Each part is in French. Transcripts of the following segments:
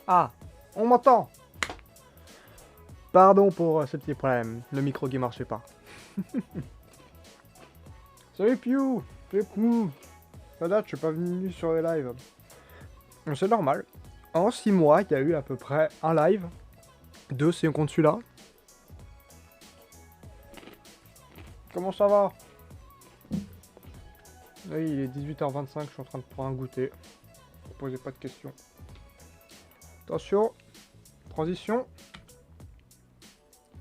Ah, on m'entend. Pardon pour ce petit problème, le micro qui marchait pas. Salut Piu, c'est cool. Ça date, je suis pas venu sur les lives. C'est normal. En 6 mois, il y a eu à peu près un live. 2 si on compte celui-là. Comment ça va? Oui, il est 18h25, je suis en train de prendre un goûter. Posez pas de questions. Attention. Transition.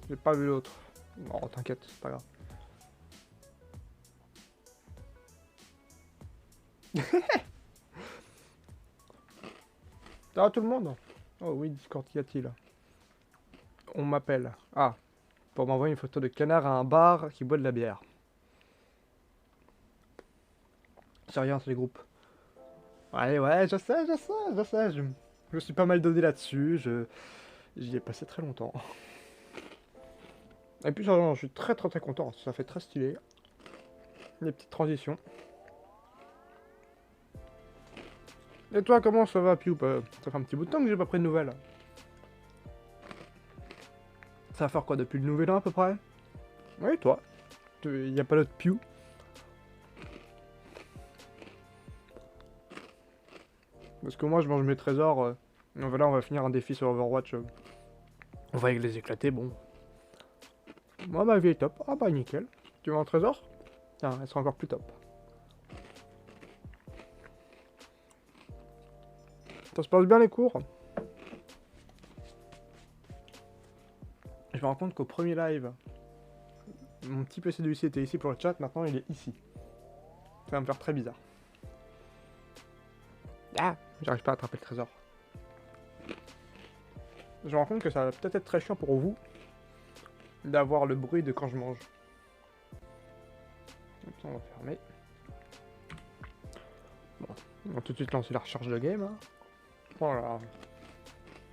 J'ai pas vu l'autre. Non, t'inquiète, c'est pas grave. Ça va tout le monde? Oh oui, Discord, qu'y a-t-il? On m'appelle. Ah, pour m'envoyer une photo de canard à un bar qui boit de la bière. C'est rien, c'est les groupes. Ouais, je sais. Je me suis pas mal donné là-dessus. J'y ai passé très longtemps. Et puis, je suis très content. Ça fait très stylé. Les petites transitions. Et toi, comment ça va, Piou? Ça fait un petit bout de temps que j'ai pas pris de nouvelles. Ça va faire quoi depuis le nouvel an à peu près? Oui, toi. Y a pas d'autre Piou? Parce que moi, je mange mes trésors. Voilà, on va finir un défi sur Overwatch. On va les éclater, bon. Moi, ma vie est top. Ah bah, nickel. Tu veux un trésor? Tiens, elle sera encore plus top. Ça se passe bien les cours? Je me rends compte qu'au premier live, mon petit PC de ici était ici pour le chat, maintenant il est ici. Ça va me faire très bizarre. Ah, j'arrive pas à attraper le trésor. Je me rends compte que ça va peut-être être très chiant pour vous d'avoir le bruit de quand je mange. Donc ça, on va fermer. Bon, on va tout de suite lancer la recharge de game. Hein. Voilà.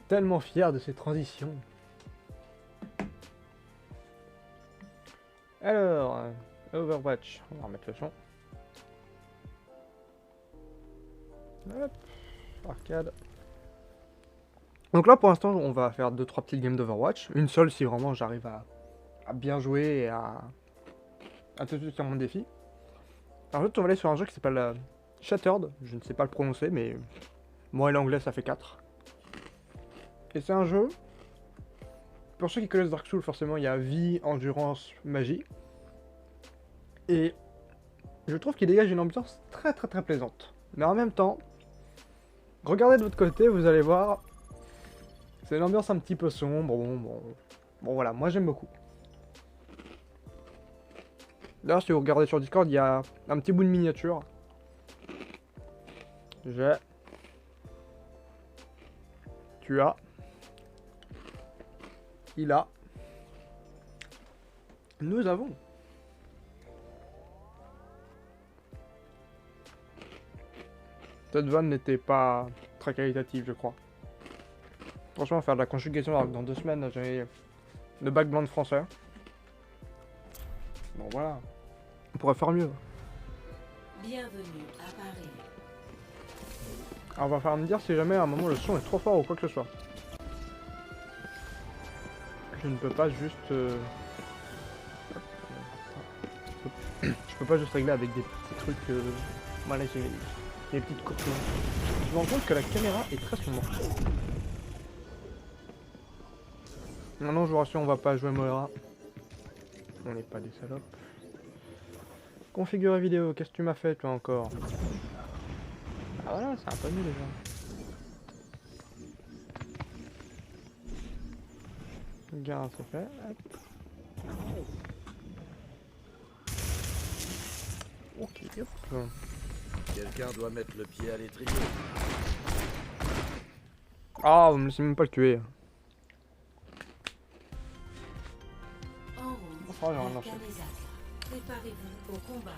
Tellement fier de ces transitions. Alors, Overwatch, on va remettre le son. Hop, arcade. Donc là pour l'instant on va faire 2-3 petites games d'Overwatch. Une seule si vraiment j'arrive à bien jouer et à tout de suite faire mon défi. Alors on va aller sur un jeu qui s'appelle Shattered, je ne sais pas le prononcer mais moi et l'anglais ça fait 4. Et c'est un jeu, pour ceux qui connaissent Dark Souls forcément il y a vie, endurance, magie. Et je trouve qu'il dégage une ambiance très plaisante. Mais en même temps, regardez de votre côté, vous allez voir, c'est une ambiance un petit peu sombre, bon voilà, moi j'aime beaucoup. D'ailleurs, si vous regardez sur Discord, il y a un petit bout de miniature. J'ai... Tu as... Il a... Nous avons... Cette vanne n'était pas très qualitative, je crois. Franchement, faire de la conjugation alors que dans 2 semaines, j'ai le bac blanc de français. Bon, voilà. On pourrait faire mieux. Bienvenue à Paris. Alors, on va faire me dire si jamais à un moment le son est trop fort ou quoi que ce soit. Je ne peux pas juste... Je peux pas juste régler avec des petits trucs... Voilà, j'ai des petites courses. Je me rends compte que la caméra est très sombre. Non, je vous rassure, on va pas jouer Moira. On n'est pas des salopes. Configurer vidéo, qu'est-ce que tu m'as fait toi encore? Ah voilà, c'est un peu mieux déjà. Regarde, c'est fait. Hop. Ok, hop. Quelqu'un doit mettre le pied à l'étrier. Ah, vous me laissez même pas le tuer. En haut, Oh, j'ai rien lancé. préparez-vous au combat.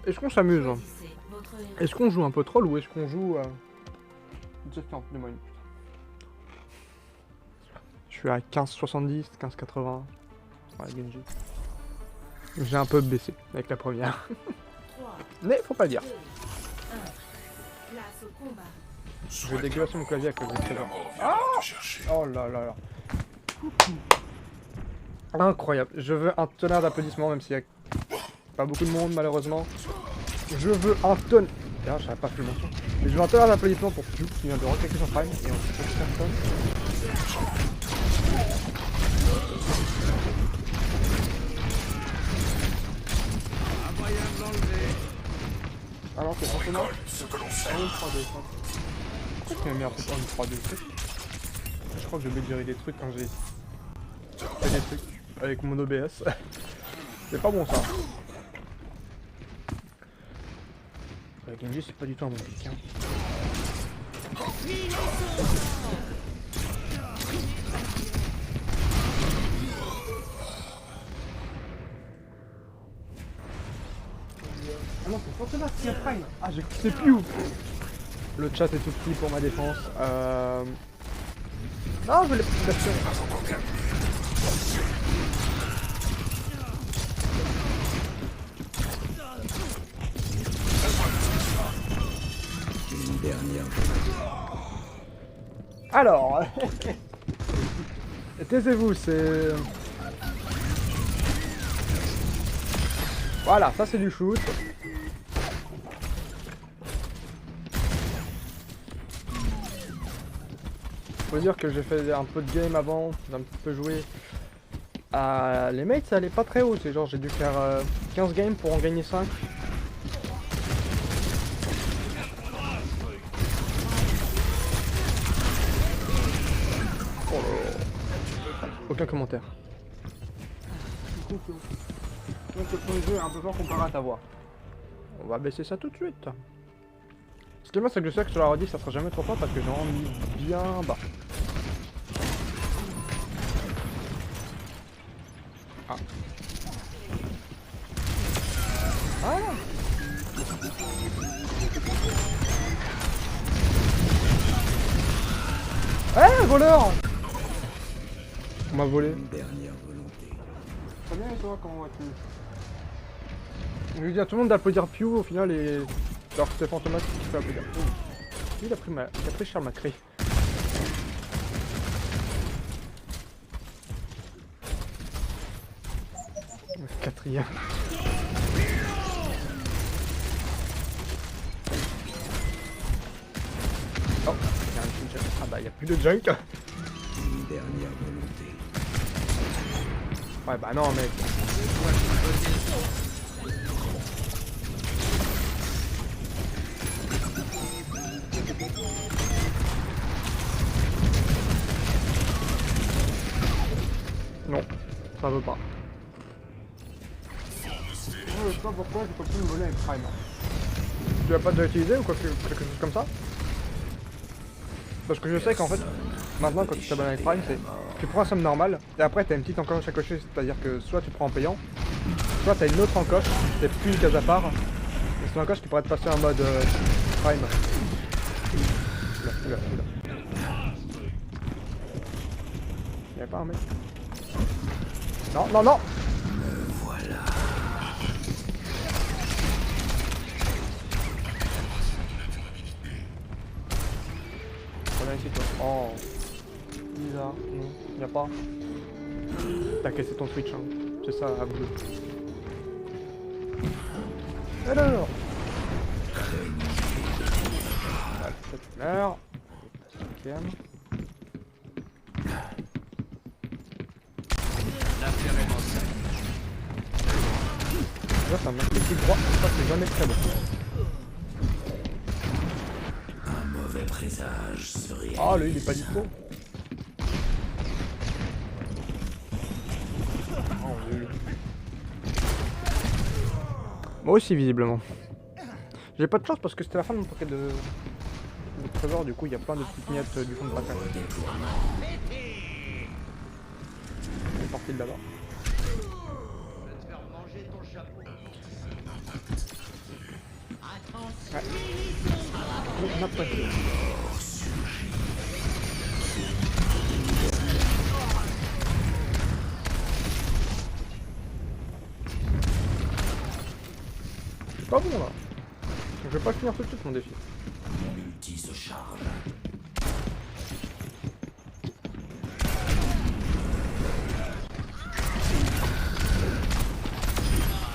Est-ce qu'on s'amuse? Choisissez votre héros. Est-ce qu'on joue un peu troll ou est-ce qu'on joue... Je suis à 15,70, 15,80. Ouais, Genji. J'ai un peu baissé avec la première. 3, Mais faut pas le dire. 2, 1. Place au combat. Je vais dégueulasser mon clavier à cause des présents. Oh là là là. Incroyable. Je veux un tonnerre d'applaudissements, même s'il y a pas beaucoup de monde malheureusement. Je veux un tonnerre. D'ailleurs, j'avais pas fait le mention. Mais je veux un tonnerre d'applaudissements pour Pew qui vient de recliquer son prime. Et on se fait personne. Ah non, c'est forcément. Ah oui, 3-2. Pourquoi tu m'as mis un peu en 3-2 Je crois que j'ai oublié de gérer des trucs quand j'ai fait des trucs avec mon OBS. C'est pas bon ça. La Genji c'est pas du tout un bon pick. Hein. Ah non, c'est forcément qui a prime. Ah, j'ai cru que c'était plus ouf. Le chat est tout petit pour ma défense. Non, je l'ai pas. Une dernière. Alors, taisez-vous, c'est... Voilà, ça c'est du shoot. Faut dire que j'ai fait un peu de game avant, j'ai un petit peu joué. Les mates ça allait pas très haut, c'est genre j'ai dû faire 15 games pour en gagner 5. Oh là. Aucun commentaire. Donc ton jeu est un peu fort comparé à ta voix. On va baisser ça tout de suite. Ce qui est bien c'est que je sais que sur la rediff ça sera jamais trop fort parce que j'ai mis bien bas. Ah. Ah. Eh voleur. On m'a volé. Une dernière volonté. Très bien et toi, comment vas-tu? Je veux dire à tout le monde d'applaudir Pew au final et... Alors que c'est Fantomas qui fait applaudir. Oh. Il a pris Charles Macré. Quatrième. Oh, il y a un junk. Ah bah il y a plus de junk. Une dernière volonté. Ouais bah non mec. Non, ça veut pas. Je sais pas pourquoi je peux plus me voler avec Prime. Tu l'as pas déjà utilisé ou quelque chose comme ça? Parce que je sais qu'en fait, maintenant quand tu t'abonnes avec Prime, c'est tu prends un somme normal et après t'as une petite encoche à cocher, c'est-à-dire que soit tu prends en payant, soit t'as une autre encoche, c'est plus une case à part, et c'est une encoche qui pourrait te passer en mode Prime. Oula. Y'avait pas un mec? Non. Voilà. Reviens ici toi. Oh. Bizarre. Non. Y'a pas. T'as cassé ton Twitch hein. C'est ça à vous. Alors. Voilà, cette fleur. Cinquième. Là, ça marque le plus droit, ça c'est jamais très bon. Un mauvais présage serait. Ah, lui il est pas dispo. Oh, lui. Moi aussi, visiblement. J'ai pas de chance parce que c'était la fin de mon paquet de trésors, du coup il y a plein de petites miettes du fond de paquet. On est parti de là-bas. Ouais. On a presque. pas bon là. Je vais pas finir tout de suite mon défi. Mon ulti se charge.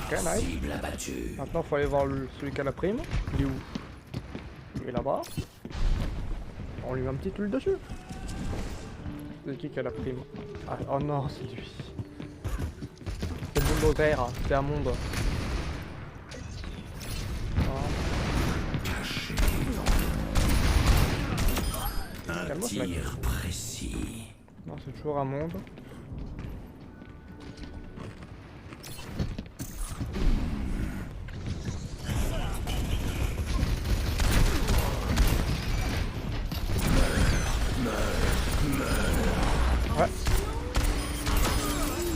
Ok, nice. Cible abattue. Maintenant faut aller voir celui qui a la prime. Il est où? Il est là-bas. On lui met un petit huile dessus. C'est qui a la prime? Ah, oh non, c'est lui. C'est le bulldozer, hein. C'est un monde. Un Calme-toi, ce mec. tir précis. Non, c'est toujours un monde. Ouais.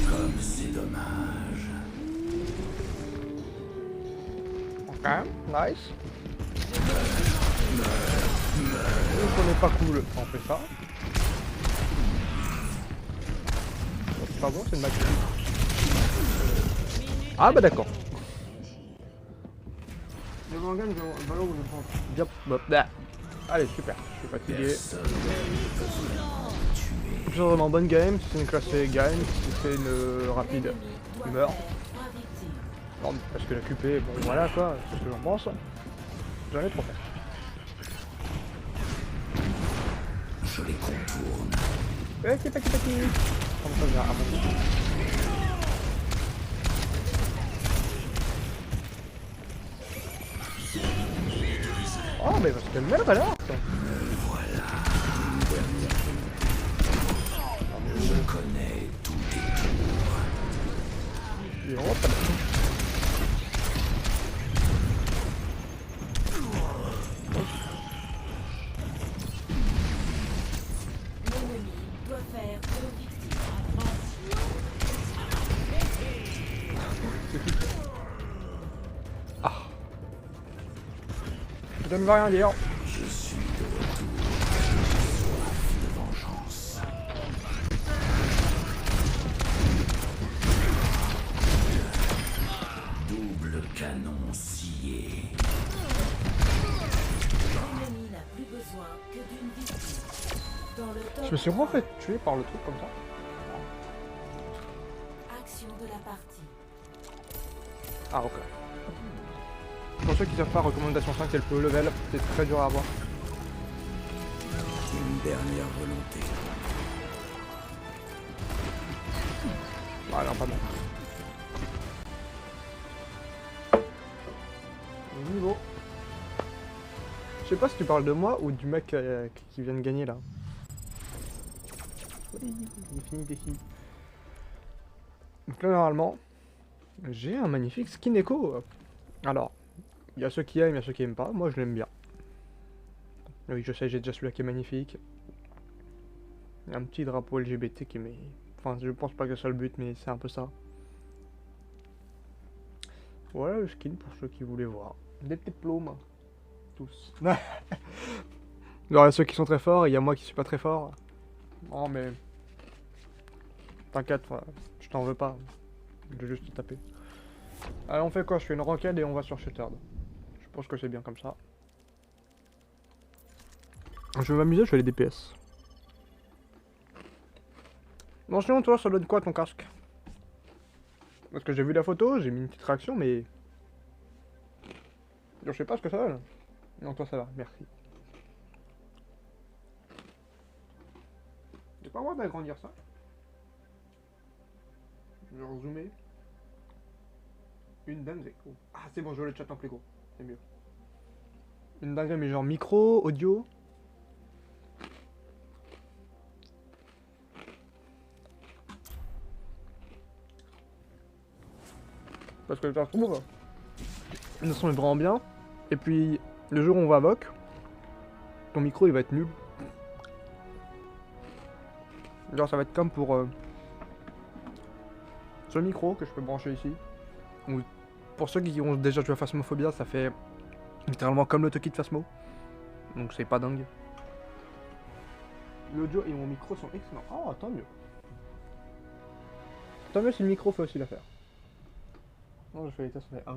Comme c'est dommage. Ok, nice. On n'est pas cool, on fait ça. C'est pas bon, c'est une match. Ah bah d'accord. Le manga, je valeur où je prends. Bien. Bah. Allez, super. Je suis fatigué. C'est vraiment bonne game. Si c'est une classée, gagne. Si c'est une rapide, il meurt. Non, parce que la QP, bon voilà quoi, c'est ce que j'en pense. J'en ai trop fait. Je les contourne. Petit. Comme ça, j'ai un bon. Oh, mais parce qu'elle meurt alors ça. Je connais tous tes tours. Il est vraiment pas mal. L'ennemi doit faire deux victimes. Je ne veux rien dire. Je suis de retour. Soif de vengeance. Double canon scié. L'ennemi n'a plus besoin que d'une victime. Dans le top Je me suis vraiment fait tuer par le truc comme ça. action de la partie. Ah, ok. Pour ceux qui savent pas, recommandation 5, elle peut level, c'est très dur à avoir. Une dernière volonté. Ah non, pas mal. Niveau. Je sais pas si tu parles de moi ou du mec qui vient de gagner là. Oui, il est fini défi. Donc là, normalement, j'ai un magnifique skin écho. Alors, il y a ceux qui aiment, il y a ceux qui aiment pas. Moi, je l'aime bien. Oui, je sais, j'ai déjà celui-là qui est magnifique. Il y a un petit drapeau LGBT qui met... Enfin, je pense pas que c'est ça le but, mais c'est un peu ça. Voilà le skin pour ceux qui voulaient voir. Des petites plomes. Tous. Alors, il y a ceux qui sont très forts et il y a moi qui suis pas très fort. Non, mais... T'inquiète, je t'en veux pas. Je vais juste te taper. Allez, on fait quoi? Je fais une ranked et on va sur Shattered. Je pense que c'est bien comme ça. Je vais m'amuser, je fais les DPS. Bon, sinon, toi, ça donne quoi ton casque? Parce que j'ai vu la photo, j'ai mis une petite réaction, mais... Je sais pas ce que ça donne. Non, toi, ça va, merci. J'ai pas le droit d'agrandir ça. Je vais rezoomer. Une dinguerie. Oh. Ah, c'est bon, je veux le chat en plus gros. C'est mieux. Une dinguerie, mais genre micro, audio. Parce que je la retrouve. Le son est vraiment bien. Et puis, le jour où on va à VOC, ton micro il va être nul. Genre, ça va être comme pour ce micro que je peux brancher ici. Ou pour ceux qui ont déjà joué à Phasmophobia, ça fait littéralement comme le Toki de Phasmo. Donc c'est pas dingue. L'audio et mon micro sont excellents. Oh, tant mieux. Tant mieux si le micro fait aussi l'affaire. Non, je fais les tests, mais... Ah,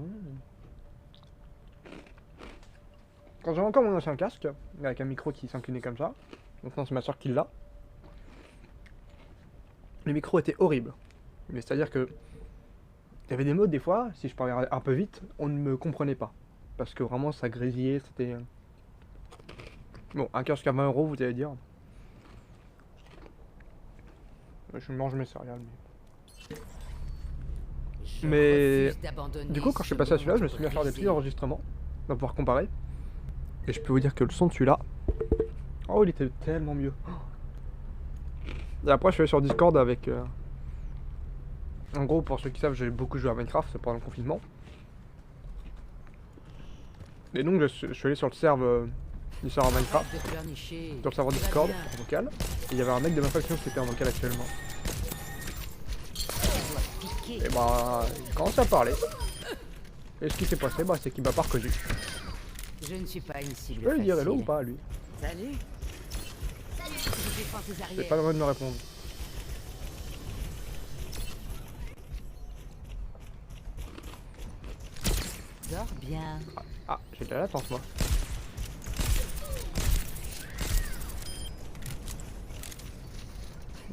Quand j'avais encore mon ancien casque, avec un micro qui s'inclinait comme ça, maintenant c'est ma soeur qui l'a, le micro était horrible. Mais c'est-à-dire que il y avait des mots des fois, si je parlais un peu vite, on ne me comprenait pas. Parce que vraiment ça grésillait, c'était... Bon, un casque à 20 €, vous allez dire. Je mange mes céréales. Mais du coup, quand je suis passé à celui-là, je me suis mis à faire des petits enregistrements. On va pouvoir comparer. Et je peux vous dire que le son de celui-là... Oh, il était tellement mieux. Et après, je suis allé sur Discord avec... En gros, pour ceux qui savent, j'ai beaucoup joué à Minecraft pendant le confinement. Et donc, je suis allé sur le serveur du serveur Minecraft, sur le serveur Discord, en vocal. Et il y avait un mec de ma faction qui était en vocal actuellement. Et bah, il commence à parler. Et ce qui s'est passé, bah, c'est qu'il m'a pas reconnu. Je ne suis pas une cible. Je peux lui dire hello ou pas à lui? Salut. C'est pas le moment de me répondre. Dors bien. Ah, j'ai de la latence moi.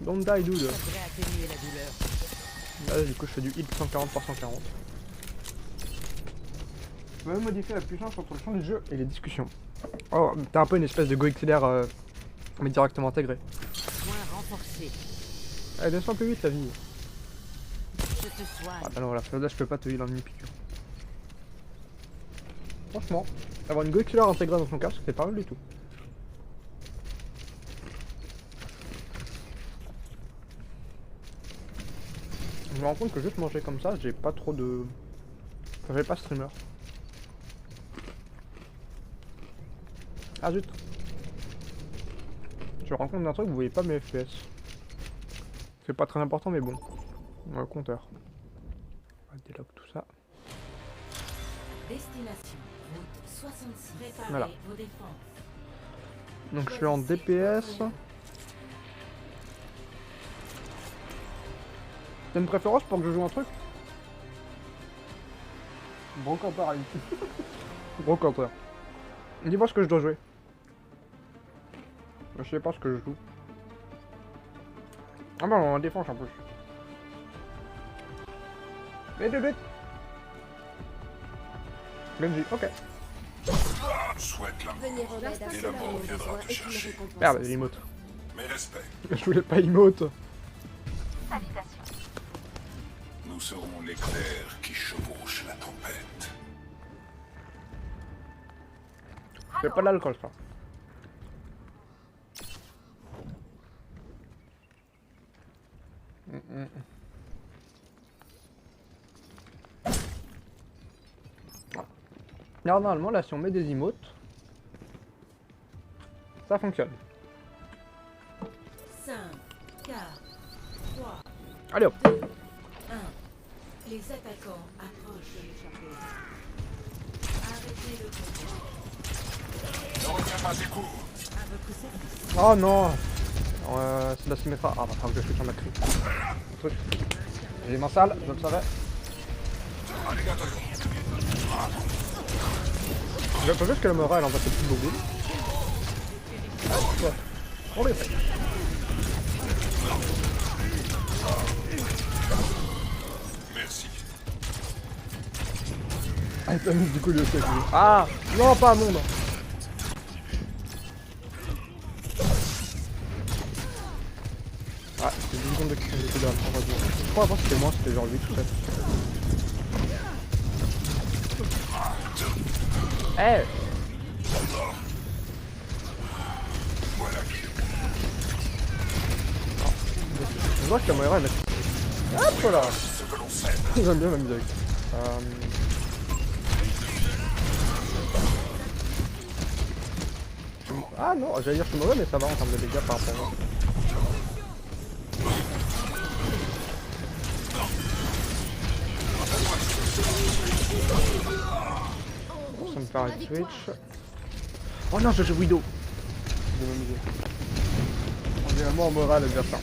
Don't die dude. Ça devrait atténuer la douleur. Là du coup je fais du hit 140 par 140. Je vais même modifier la puissance entre le champ du jeu et les discussions. Oh, t'as un peu une espèce de Go XLR mais directement intégré. Moins renforcé. Allez, descends plus vite la vie. Je te soigne. Ah bah non, voilà, là je peux pas te heal en demi-piqûre. Franchement, avoir une Go XLR intégrée dans son casque, c'est pas mal du tout. Je me rends compte que juste manger comme ça, j'ai pas trop de... Enfin, j'ai pas streamer. Ah zut. Je me rends compte d'un truc, vous voyez pas mes FPS. C'est pas très important mais bon. On a le compteur. On va délock tout ça. Destination, route 66. Préparez Voilà. vos défenses. Donc je suis en DPS. T'as une préférence pour que je joue un truc? Gros compteur. Gros compteur. Dis-moi ce que je dois jouer. Je sais pas ce que je joue. Ah bah on défense en plus. Vite, vite, vite. Benji, ok. Souhaite la Venir en aide à et ceux la qui en mort ont viendra besoin te et qui le chercher. récompensent. Merde, l'emote. Mes respects, Je voulais pas emote. nous serons l'éclair qui chevauche la tempête. C'est pas de l'alcool ça. Alors normalement là si on met des emotes, ça fonctionne. 5, 4, 3, Allez hop. 2, 1. Les attaquants approchent. Arrêtez le combat. Ne retiens pas tes coups. À votre service. Oh non. C'est la symétra. Ah bah faut que je suis sur ma cri. Truc. J'ai les mains sales, je le savais. Alligator. Je peux juste que le Mora elle envoie ses petites bobines. Ouais. On les fait. Merci. Ah, il mis du coup lui aussi avec lui. Ah non, pas un monde. Ah, c'est 10 secondes de coup de la je crois avant c'était moi, c'était genre 8 ou 7. Eh je vois que la Moira elle met... Hop là. J'aime bien m'amuser avec ça. Ah non, j'allais dire que je suis mauvais mais ça va en termes de dégâts par rapport à moi. Ça me fait un switch. Oh non, je joue Widow. Je vais m'amuser. On est vraiment en morale adversaire.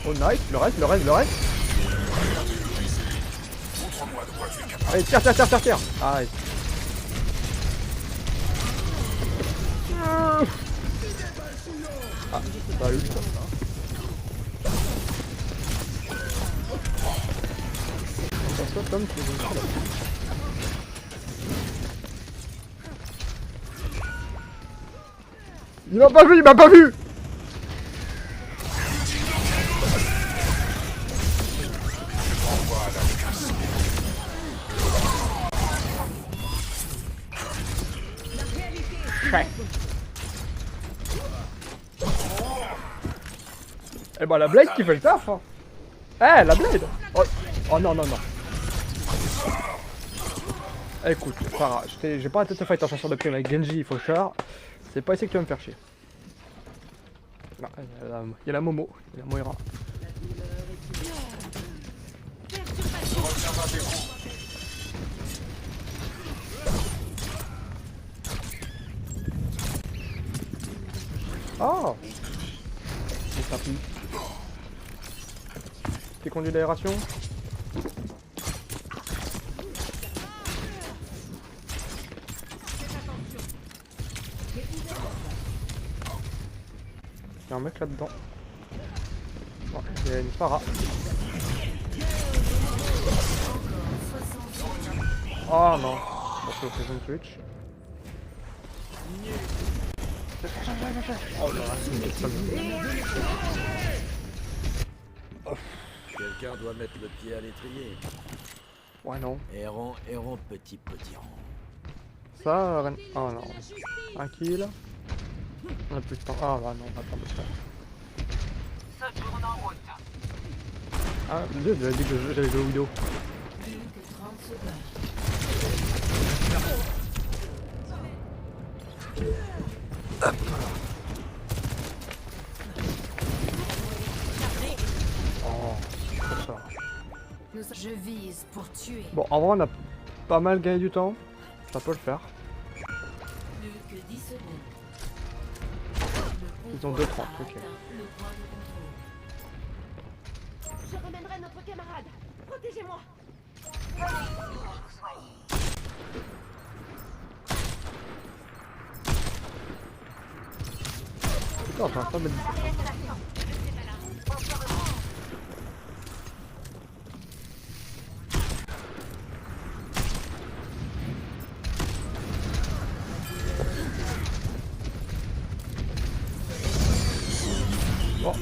Oh nice, le reste. Allez, tire. Ah, Ah, pas eu ça. Ça comme tu veux. Il m'a pas vu, il m'a pas vu. Eh ben la Blade qui fait le taf hein. Eh la Blade. Oh, oh non non non. Écoute, Farah, j'ai pas arrêté de te fight en chasseur de prime avec Genji, Faucheur. C'est pas ici que tu vas me faire chier. Non, il y a la Momo, il y a la Moira. Oh. C'est parti. T'es conduit d'aération. Il y a un mec là-dedans. Oh, il y a une para. Oh non. Je vais faire une Twitch. Oh là, c'est une question. Quelqu'un doit mettre le pied à l'étrier. Ouais non. Errant, errant, petit rond. Ça, Ren... Oh non. Un kill. On a plus de temps. Ah bah non, on va attendre ça. Ah, Dieu, j'avais dit que j'allais jouer aux vidéos. Plus que 30 secondes. Oh, c'est ça. Je vise pour tuer. Bon, en vrai, on a pas mal gagné du temps. Ça peut le faire. Plus que 10 secondes. Ils ont 2-30, ok. Le point de contrôle. Je ramènerai notre camarade. Protégez-moi. Putain, enfin, pas mettre... Oh.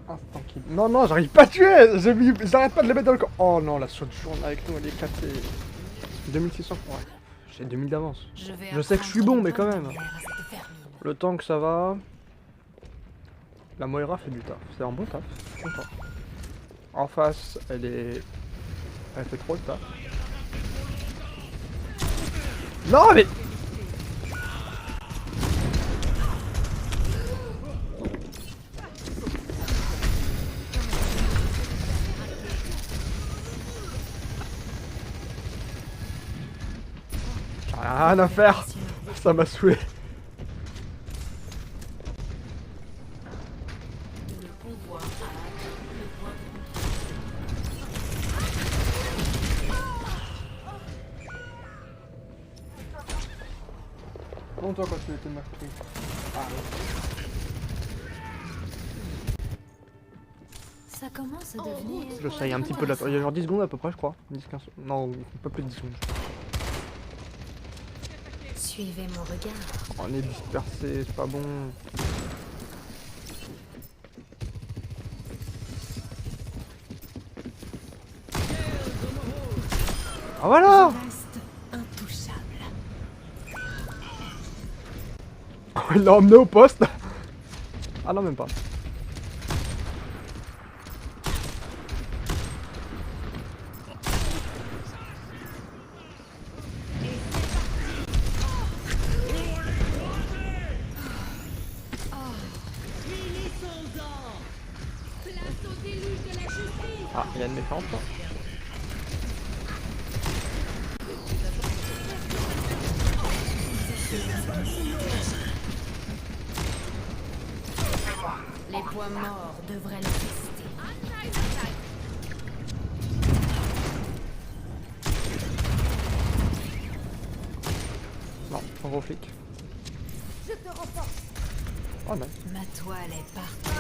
Instant kill. Non, non, j'arrive pas à tuer. J'arrête pas de les mettre dans le corps. Oh non, la Sojourn avec nous, elle est éclatée. 2600 points. J'ai 2000 d'avance. Je sais que je suis bon, mais quand même. Le temps que ça va... La Moira fait du taf. C'est un bon taf. Je suis content. En face, elle est... Elle fait trop le taf. Non, mais... Rien à faire. Ça m'a saoulé. Le convoi a atteint le point de Bon, toi, quand tu étais marqué. Ah, Ça commence à devenir. je sais, il y a un petit peu de la... Il y a genre 10 secondes à peu près, je crois. 10-15... Non, un peu plus de 10 secondes. Suivez mon regard. On est dispersé, c'est pas bon. Ah voilà. Reste intouchable. Il l'a emmené au poste. Ah non, même pas. Ah, il y a une méchante. Les points morts devraient le tester. gros flic. Je te renforce. Oh non. Ma toile est partout.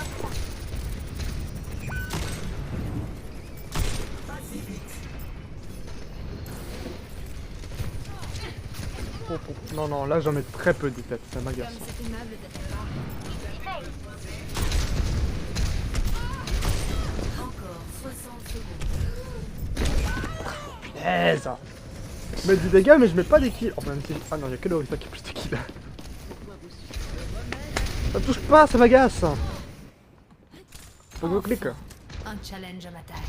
Oh, oh. Non, non, là j'en mets très peu des têtes, ça m'agace. Comme c'est aimable de ta part. Encore 60 secondes. Punaise! Je mets du dégât, mais je mets pas des kills. Enfin, même si... Ah non, il y a que Lorisa qui a plus de kills. Ça touche pas, ça m'agace! Faut que je clique. Un challenge à ma taille.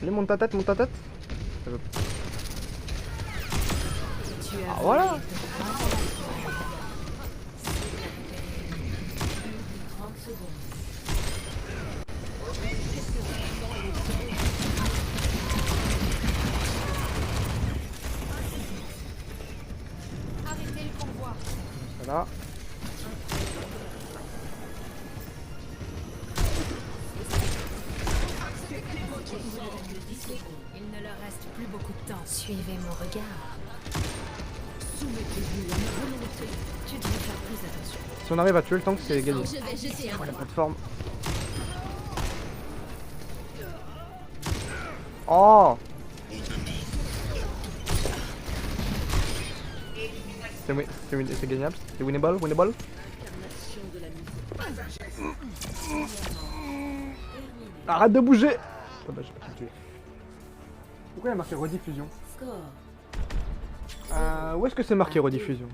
Allez, monte ta tête, monte ta tête. Tu as Ah voilà! 30 secondes. Arrêtez le convoi. Voilà. Il ne leur reste plus beaucoup de temps. Suivez mon regard. Soumettez-vous à mes volontés. Tu devrais faire plus attention. Si on arrive à tuer le tank, c'est gagné. Je vais jeter un La plateforme. Oh! C'est gagnable? C'est winnable? Winnable? Arrête de bouger! Oh bah, je peux te tuer. Pourquoi il y a marqué rediffusion? Score. Où est-ce que c'est marqué rediffusion?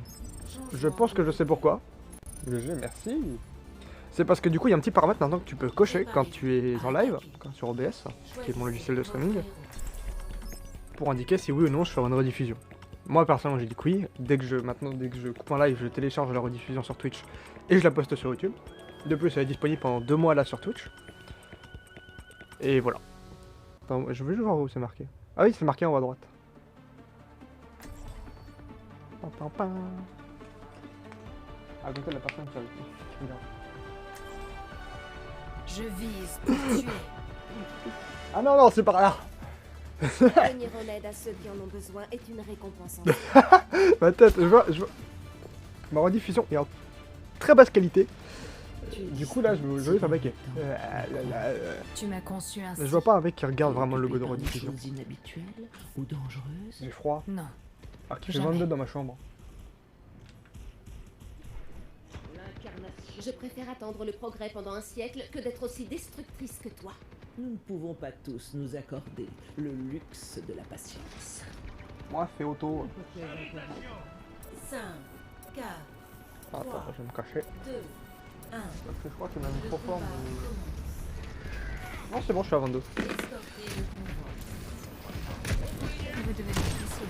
Je pense que je sais pourquoi. GG, merci. C'est parce que du coup il y a un petit paramètre maintenant que tu peux cocher quand tu es en live, sur OBS, qui est mon logiciel de streaming, pour indiquer si oui ou non je fais une rediffusion. Moi personnellement j'ai dit que oui, dès que je coupe en live, je télécharge la rediffusion sur Twitch et je la poste sur YouTube. De plus elle est disponible pendant 2 mois là sur Twitch. Et voilà. Attends, je veux juste voir où c'est marqué. Ah oui, c'est marqué en haut à droite. Pam, pam, pam. À côté de la personne qui regarde. Je vise pour tuer. Ah non, non, c'est par là. Venir en aide à ceux qui en ont besoin est une récompense. Ma tête, je vois. Ma rediffusion est en très basse qualité. Du coup, là, je vais faire un mec. Tu m'as conçu ainsi. Je vois pas un mec qui regarde vraiment le logo de Par des rediffusion. choses inhabituelles ou dangereuses. J'ai froid. Non. Ah, qui fait Jamais. 22 dans ma chambre. Je préfère attendre le progrès pendant un siècle que d'être aussi destructrice que toi. Nous ne pouvons pas tous nous accorder le luxe de la patience. Moi, fais auto. 5, 4, Ah, attends, je vais me cacher. 2, 1. Parce que je crois que c'est même trop fort. Combat mais- commence. Non, c'est bon, je suis à 22. Escortez le convoi. Vous devez difficile.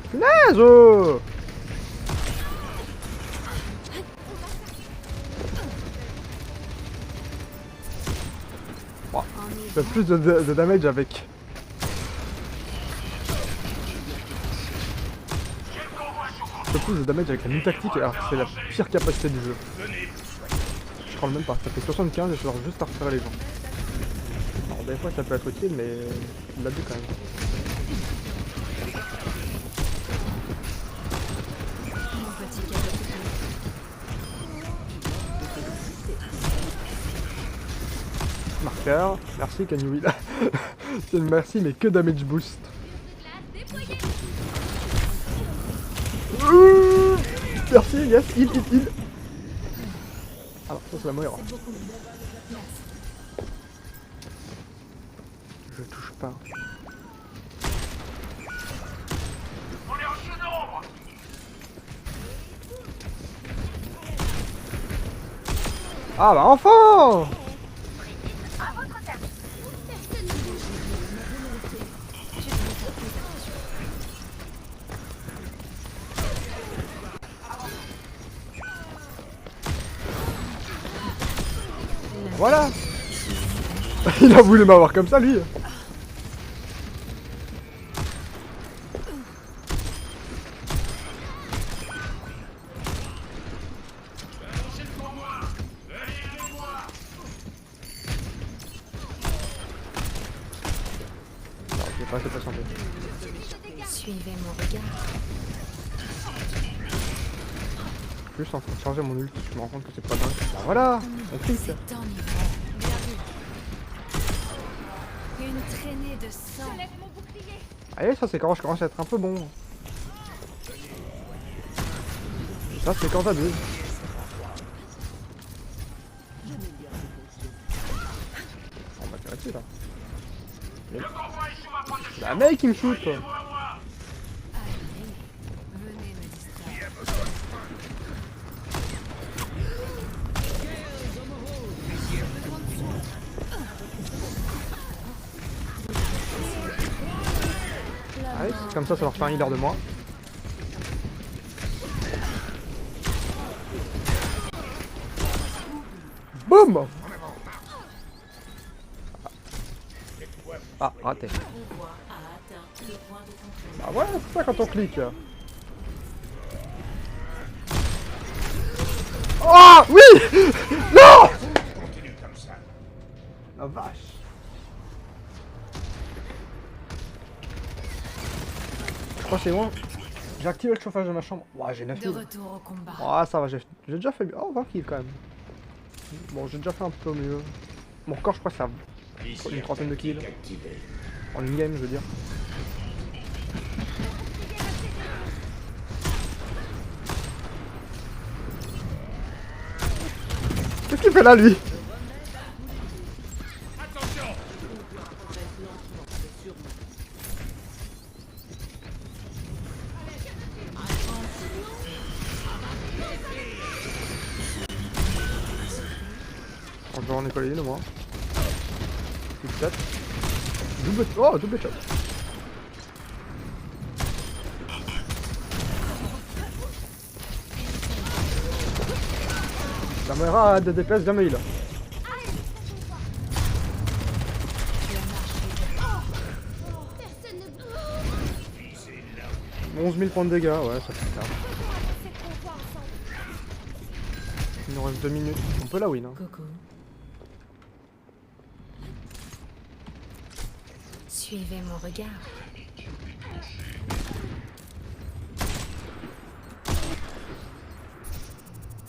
Punaise oh. Je fais plus de damage avec. Je fais plus de damage avec la mine tactique alors que c'est la pire capacité du jeu. Je crois même pas, ça fait 75 et je dois juste à refaire les gens. Alors des fois ça peut être utile mais il l'a vu quand même. Mon petit cadeau. Marqueur, merci Kanyuila. C'est une merci mais que damage boost. Merci, yes, heal. Alors ça c'est la meilleure. Je touche pas. Ah bah enfin! Voilà. Il a voulu m'avoir comme ça lui. restez patient un peu. Suivez mon regard. Je suis juste en train de charger mon ult, je me rends compte que c'est pas dingue. Bah voilà, on clique. C'est enivrant. Bien vu. Une traînée de sang. Allez, ça c'est quand je commence à être un peu bon. Ça c'est quand t'abuses. On va tirer dessus là. La mec qui me shoot. Allez, venez me distraire. Allez, comme ça leur fait un healer de moi. Boum. Ah, raté. Pouvoir a atteint le point de contrôle. Bah ouais, c'est ça quand on clique. Oh oui. Non. La vache. Je crois que c'est bon. J'ai activé le chauffage de ma chambre. Ouais, j'ai 9 De kills. retour au combat. Ah, ça va, j'ai déjà fait... Oh, 20 kills quand même. Bon, j'ai déjà fait un peu mieux. Mon record, je crois que c'est une trentaine de kills. En une game, je veux dire. Qu'est-ce qu'il fait là, lui? On va en écoler une au moins. Double shot. Oh, double shot. La caméra a des DPS jamais eu là. 11 000 points de dégâts, ouais, ça fait tard. Il nous reste 2 minutes. On peut la win. Hein. Coucou. Suivez mon regard.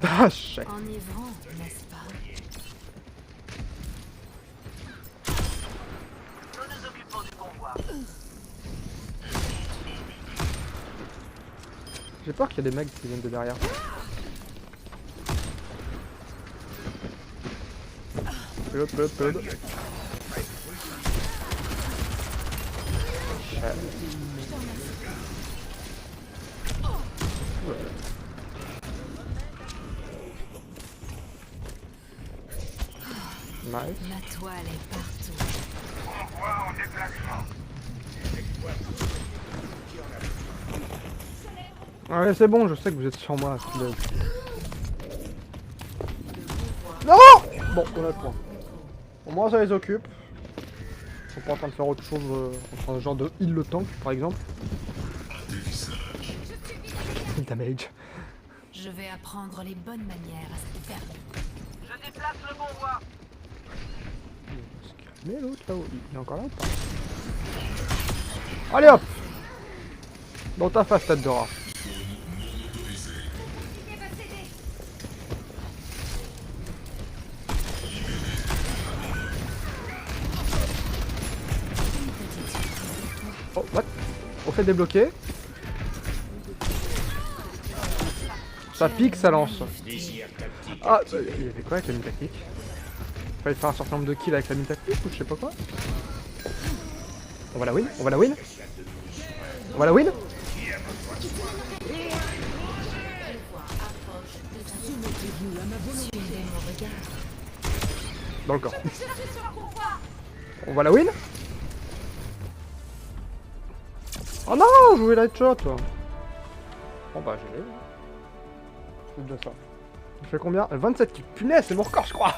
Ah, chèque. Enivrant, n'est-ce pas? J'ai peur qu'il y ait des mecs qui viennent de derrière. Pelot. Nice. La toile est partout. Ouais, c'est bon, je sais que vous êtes sur moi. Non. Bon, on a le point. Au moins ça les occupe. Ils sont pas en train de faire autre chose, un genre de heal le tank par exemple. Heal damage. Je vais apprendre les bonnes manières à cette ferme. Mais l'autre là-haut, il est encore là ou pas? Allez hop! Dans ta face, tête de rat. Oh, what? On fait débloquer. Ça pique, ça lance. Ah, il y avait quoi avec la mine tactique? Fallait faire un certain nombre de kills avec la mine tactique ou je sais pas quoi. On va la win? On va la win? On va la win? Suivez mon regard. Dans le corps. On va la win? Oh non, je voulais la headshot. Bon bah j'ai. C'est déjà ça. Je fais combien? 27 kills. Punaise, c'est mon record je crois.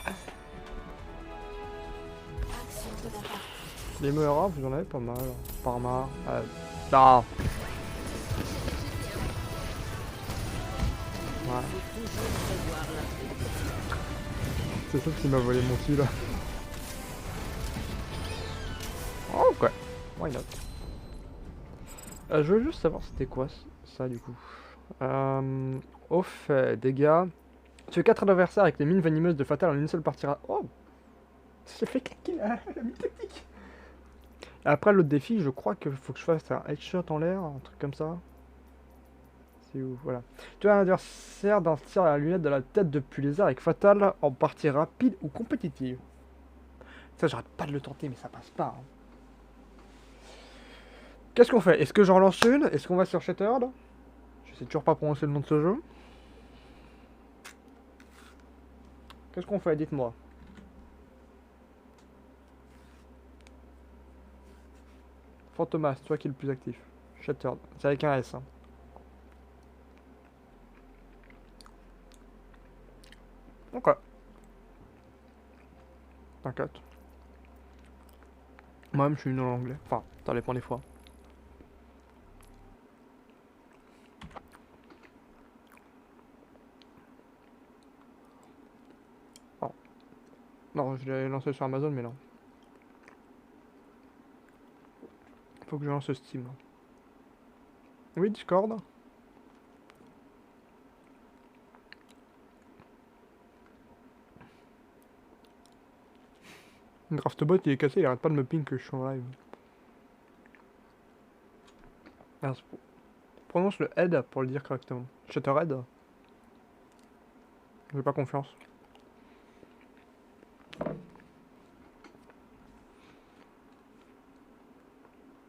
Les meilleurs vous en avez pas mal. Parma. Non. Ouais. C'est ça qui m'a volé mon kill. Oh, ok. Why not? Je veux juste savoir c'était quoi ça du coup. Au fait, dégâts. Tu 4 adversaires avec les mines venimeuses de Fatal en une seule partie. Oh! J'ai fait claquer la mine technique! Après l'autre défi, je crois qu'il faut que je fasse un headshot en l'air, un truc comme ça. C'est où? Voilà. Tu as un adversaire d'un tir à la lunette de la tête depuis les airs avec Fatal en partie rapide ou compétitive. Ça, j'arrête pas de le tenter, mais ça passe pas. Hein. Qu'est-ce qu'on fait? Est-ce que j'en lance une? Est-ce qu'on va sur Shattered? Je sais toujours pas prononcer le nom de ce jeu. Qu'est-ce qu'on fait? Dites-moi. Fantomas, toi qui es le plus actif. Shattered. C'est avec un S. Hein. Ok. T'inquiète. Moi-même, je suis nul en anglais. Enfin, ça dépend des fois. Oh. Non, je l'ai lancé sur Amazon, mais non. Faut que je lance Steam. Oui, Discord. Draftbot il est cassé, il arrête pas de me ping que je suis en live. Merde, prononce le head pour le dire correctement. Shatterhead. J'ai pas confiance.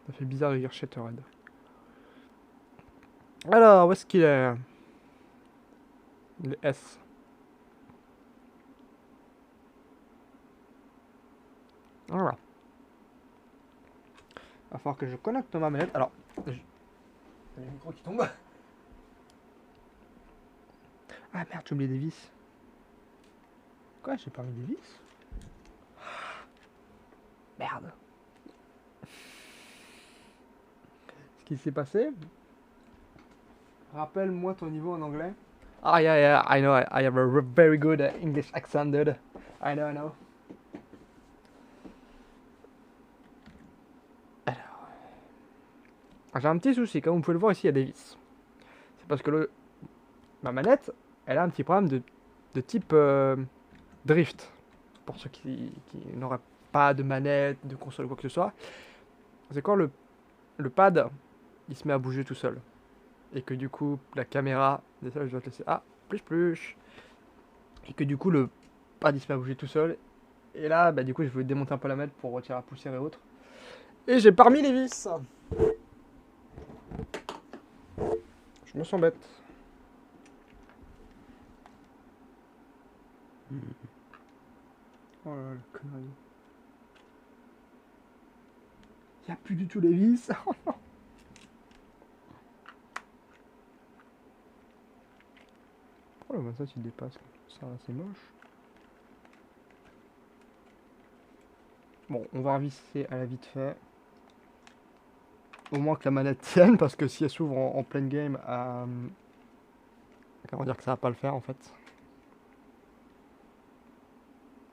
Ça fait bizarre de dire Shatterhead. Alors, où est-ce qu'il est? Le S. Voilà. Va falloir que je connecte ma manette. Alors, il y a le micro qui tombe. Ah merde, j'ai oublié des vis. Quoi, j'ai pas mis des vis? Merde. Ce qui s'est passé? Rappelle-moi ton niveau en anglais. Ah yeah, yeah, I know, I have a very good English accent, dude. I know, I know. J'ai un petit souci, comme vous pouvez le voir ici, il y a des vis. C'est parce que ma manette, elle a un petit problème de type drift. Pour ceux qui n'auraient pas de manette, de console ou quoi que ce soit. C'est quand le pad, il se met à bouger tout seul. Et que du coup, la caméra, désolé, je dois te laisser. Ah, plus. Et que du coup, le pad, il se met à bouger tout seul. Et là, bah, du coup, je vais démonter un peu la manette pour retirer la poussière et autres. Et j'ai pas remis les vis. Je me sens bête. Oh là là, le connerie. Y'a plus du tout les vis. Oh là, ça tu dépasses. Ça, c'est moche. Bon, on va revisser à la vite fait. Au moins que la manette tienne, parce que si elle s'ouvre en pleine game, comment dire que ça va pas le faire en fait.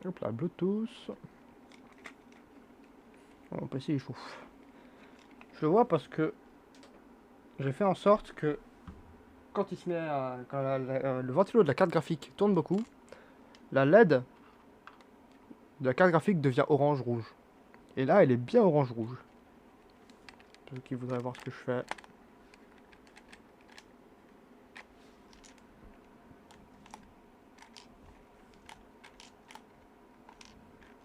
Hop là, Bluetooth. Mon PC il chauffe. Je le vois parce que j'ai fait en sorte que quand il se met quand le ventilo de la carte graphique tourne beaucoup, la LED de la carte graphique devient orange-rouge. Et là, elle est bien orange-rouge. Ceux qui voudraient voir ce que je fais.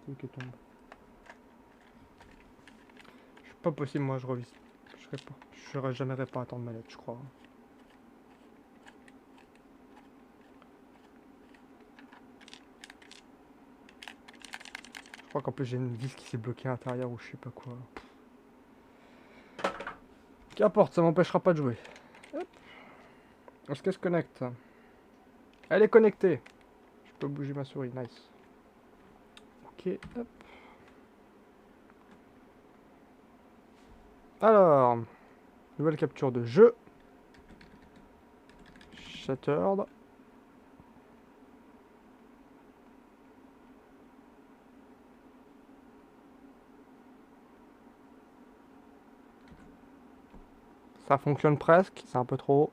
C'est qui tombe. C'est pas possible, moi je revise. Je serais jamais réparateur de manette, je crois. Je crois qu'en plus j'ai une vis qui s'est bloquée à l'intérieur ou je sais pas quoi. Qu'importe, ça m'empêchera pas de jouer. Hop. Est-ce qu'elle se connecte? Elle est connectée. Je peux bouger ma souris, nice. Ok, hop. Alors, nouvelle capture de jeu. Shattered. Ça fonctionne presque, c'est un peu trop.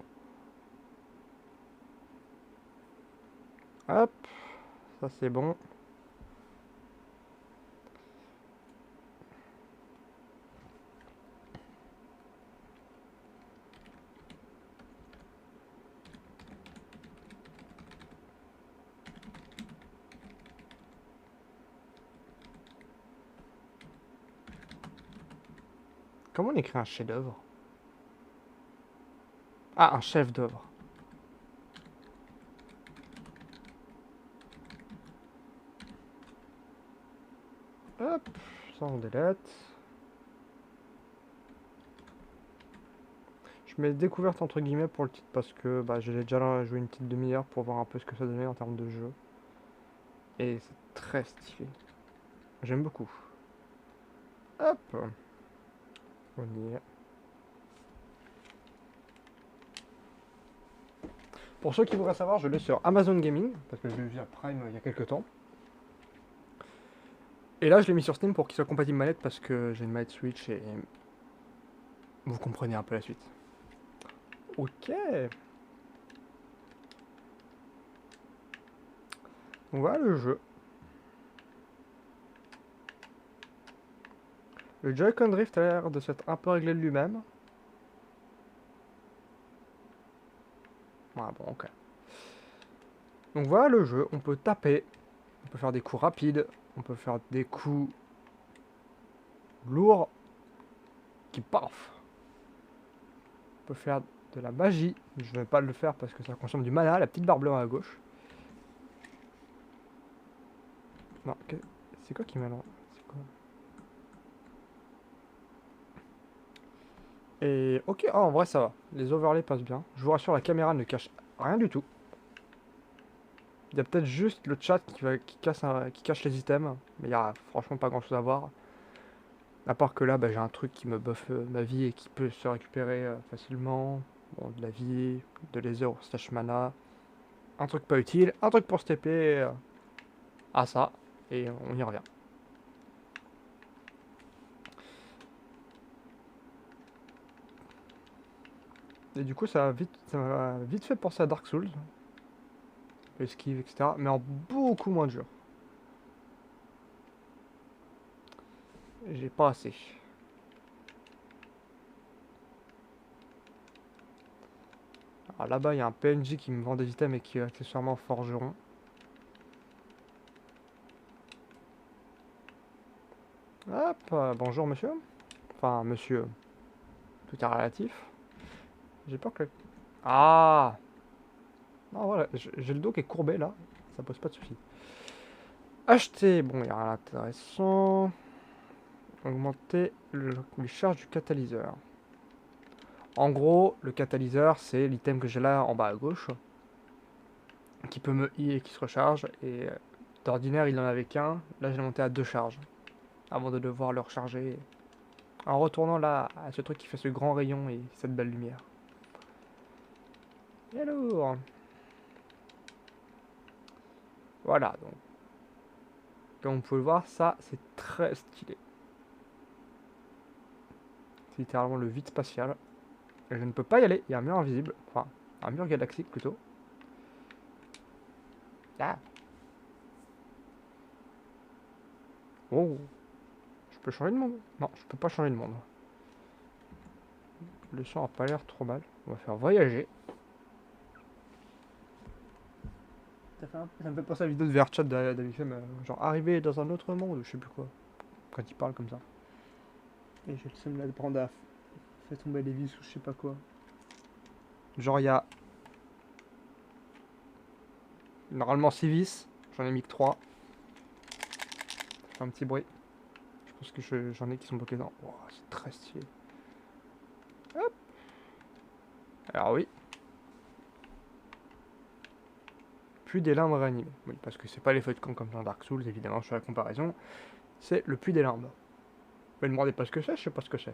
Hop, ça c'est bon. Comment on écrit un chef-d'œuvre? Ah, un chef-d'œuvre. Hop, ça on délète. Je mets découverte entre guillemets pour le titre parce que bah, j'ai déjà joué une petite demi-heure pour voir un peu ce que ça donnait en termes de jeu. Et c'est très stylé. J'aime beaucoup. Hop. On y est. Pour ceux qui voudraient savoir, je l'ai sur Amazon Gaming, parce que je l'ai vu à Prime il y a quelques temps. Et là, je l'ai mis sur Steam pour qu'il soit compatible manette, parce que j'ai une manette Switch et... Vous comprenez un peu la suite. Ok. On voit le jeu. Le Joy-Con Drift a l'air de s'être un peu réglé de lui-même. Ah bon, ok. Donc voilà le jeu, on peut taper, on peut faire des coups rapides, on peut faire des coups lourds qui paf. On peut faire de la magie, je vais pas le faire parce que ça consomme du mana, la petite barre bleue à gauche. Non, c'est quoi qui m'allume? C'est quoi? Et ok, ah, en vrai ça va, les overlays passent bien. Je vous rassure, la caméra ne cache rien du tout. Il y a peut-être juste le chat qui cache les items, mais il n'y a franchement pas grand chose à voir. À part que là, bah, j'ai un truc qui me buff ma vie et qui peut se récupérer facilement. Bon, de la vie, de laser slash mana. Un truc pas utile, un truc pour se TP à ça, et on y revient. Et du coup, ça m'a vite fait penser à Dark Souls. Esquive, etc. Mais en beaucoup moins dur. J'ai pas assez. Alors là-bas, il y a un PNJ qui me vend des items et qui est accessoirement forgeron. Hop, bonjour monsieur. Enfin, monsieur. Tout est relatif. J'ai peur que... Ah! Non, voilà, j'ai le dos qui est courbé là. Ça pose pas de soucis. Acheter. Bon, il y a rien d'intéressant. Augmenter les charges du catalyseur. En gros, le catalyseur, c'est l'item que j'ai là en bas à gauche. Qui peut me I et qui se recharge. Et d'ordinaire, il en avait qu'un. Là, j'ai monté à 2 charges. Avant de devoir le recharger. En retournant là, à ce truc qui fait ce grand rayon et cette belle lumière. Et alors, voilà, donc. Comme vous pouvez le voir, ça, c'est très stylé. C'est littéralement le vide spatial. Et je ne peux pas y aller, il y a un mur invisible. Enfin, un mur galaxique plutôt. Ah. Oh. Je peux changer de monde? Non, je peux pas changer de monde. Le son a pas l'air trop mal. On va faire voyager. Ça me fait penser à la vidéo de VRChat d'Avicem, genre arriver dans un autre monde, ou je sais plus quoi. Quand il parle comme ça. Et j'ai le seum là de prendre à fait tomber les vis ou je sais pas quoi. Genre il y a normalement 6 vis, j'en ai mis que 3. Ça fait un petit bruit. Je pense que j'en ai qui sont bloqués dedans. Wow, c'est très stylé. Hop. Alors oui. Puits des limbes réanimés. Oui, parce que c'est pas les feuilles de camp comme dans Dark Souls, évidemment, sur la comparaison. C'est le puits des limbes. Vous me demandez pas ce que c'est, je sais pas ce que c'est.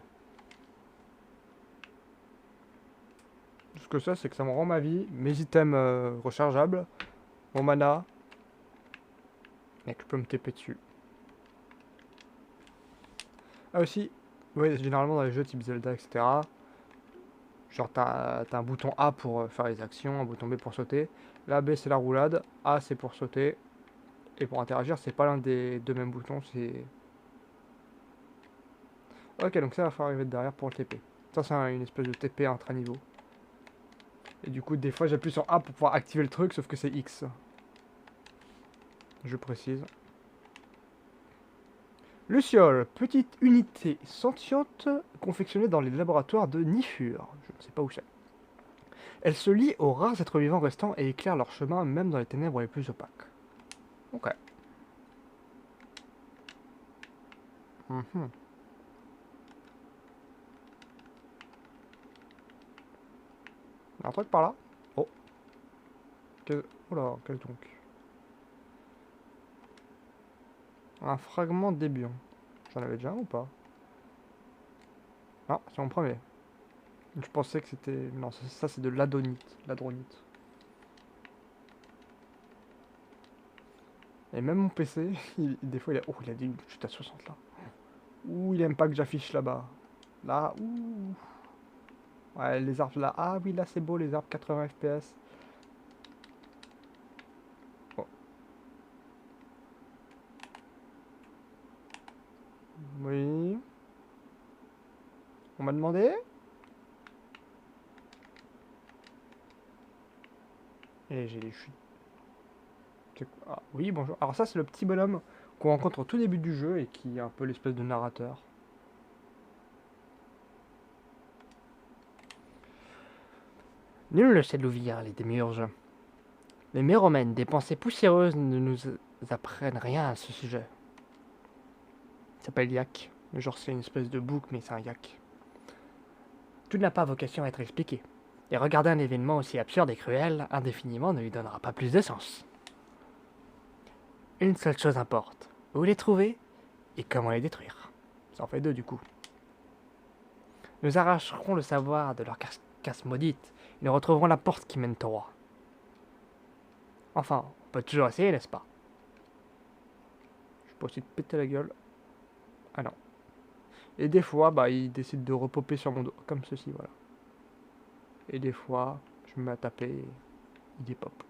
Ce que c'est que ça me rend ma vie, mes items rechargeables, mon mana, et que je peux me TP dessus. Ah aussi, oui, généralement dans les jeux type Zelda, etc., Genre, t'as un bouton A pour faire les actions, un bouton B pour sauter. Là, B, c'est la roulade. A, c'est pour sauter. Et pour interagir, c'est pas l'un des deux mêmes boutons, c'est... Ok, donc ça va falloir arriver de derrière pour le TP. Ça, c'est une espèce de TP intra-niveau. Et du coup, des fois, j'appuie sur A pour pouvoir activer le truc, sauf que c'est X. Je précise. Luciole, petite unité sentiente confectionnée dans les laboratoires de Nifur. Je ne sais pas où c'est. Elle se lie aux rares êtres vivants restants et éclaire leur chemin même dans les ténèbres les plus opaques. Ok. Mhm. Il y a un truc par là. Oh. Oula, qu'est-ce donc? Un fragment d'ébion. J'en avais déjà un ou pas? Ah, c'est mon premier. Je pensais que c'était... Non, ça c'est de l'adonite. L'adronite. Et même mon PC, des fois il a... Oh, il a dit je suis à 60 là. Ouh, il aime pas que j'affiche là-bas. Là, ouh. Ouais, les arbres là. Ah oui, là c'est beau, les arbres 80 FPS. Oh. Oui. On m'a demandé. Et j'ai des chutes. Ah, oui, bonjour. Alors ça, c'est le petit bonhomme qu'on rencontre au tout début du jeu et qui est un peu l'espèce de narrateur. Nul ne sait d'où vient les démiurges. Les méromènes, des pensées poussiéreuses, ne nous apprennent rien à ce sujet. Il s'appelle Yak. Genre, c'est une espèce de bouc, mais c'est un yak. Tout n'a pas vocation à être expliqué. Et regarder un événement aussi absurde et cruel indéfiniment ne lui donnera pas plus de sens. Une seule chose importe. Où les trouver et comment les détruire. Ça en fait deux du coup. Nous arracherons le savoir de leur carcasse maudite et nous retrouverons la porte qui mène au roi. Enfin, on peut toujours essayer, n'est-ce pas? Je peux aussi te péter la gueule. Ah non. Et des fois, bah, il décide de repopper sur mon dos, comme ceci, voilà. Et des fois, je me mets à taper et il dépop.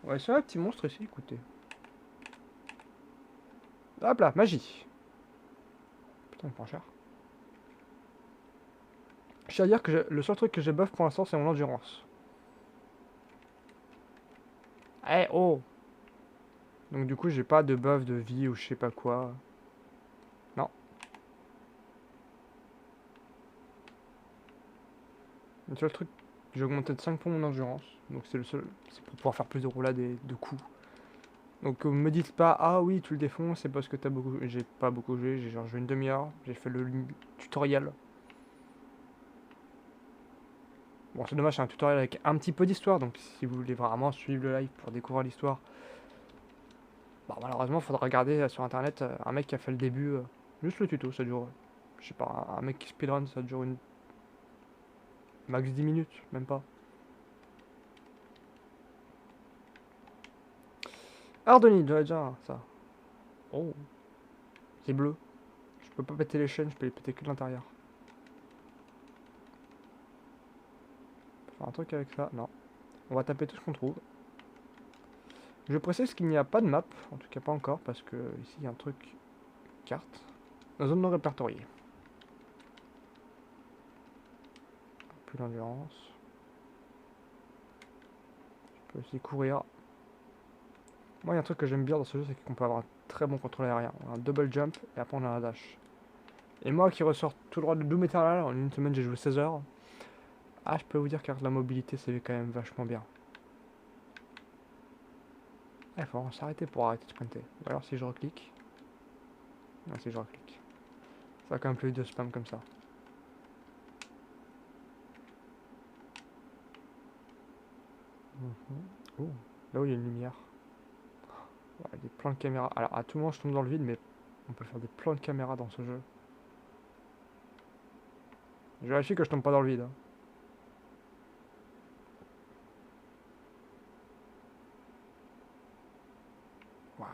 Ouais, c'est un petit monstre ici, écoutez. Hop là, magie. Putain, il prend cher. Je tiens à dire que le seul truc que j'ai buff pour l'instant, c'est mon endurance. Eh oh! Donc du coup, j'ai pas de buff de vie ou je sais pas quoi. Non. Le seul truc, j'ai augmenté de 5 points mon endurance. Donc c'est le seul, c'est pour pouvoir faire plus de roulades et de coups. Donc me dites pas, ah oui, tu le défonces, c'est parce que t'as beaucoup... J'ai pas beaucoup joué, j'ai genre joué une demi-heure, j'ai fait le tutoriel. Bon, c'est dommage, c'est un tutoriel avec un petit peu d'histoire, donc si vous voulez vraiment suivre le live pour découvrir l'histoire, bah, malheureusement, il faudra regarder sur internet un mec qui a fait le début, juste le tuto, ça dure, je sais pas, un mec qui speedrun, ça dure une... max 10 minutes, même pas. Ardonite, j'avais déjà ça. Oh, c'est bleu. Je peux pas péter les chaînes, je peux les péter que de l'intérieur. Faire un truc avec ça, non. On va taper tout ce qu'on trouve. Je précise qu'il n'y a pas de map, en tout cas pas encore, parce que ici il y a un truc carte. La zone non répertoriée. Plus d'endurance. Je peux aussi courir. Moi il y a un truc que j'aime bien dans ce jeu, c'est qu'on peut avoir un très bon contrôle aérien. On a un double jump et après on a un dash. Et moi qui ressors tout droit de Doom Eternal, en une semaine j'ai joué 16 heures. Ah, je peux vous dire que la mobilité c'est quand même vachement bien. Il faut s'arrêter pour arrêter de sprinter. Ou alors si je reclique. Non, si je reclique. Ça va quand même plus de spam comme ça. Oh, là où il y a une lumière. Ouais, des plans de caméra. Alors à tout moment je tombe dans le vide, mais on peut faire des plans de caméra dans ce jeu. Je vérifie que je tombe pas dans le vide. Hein. Waouh.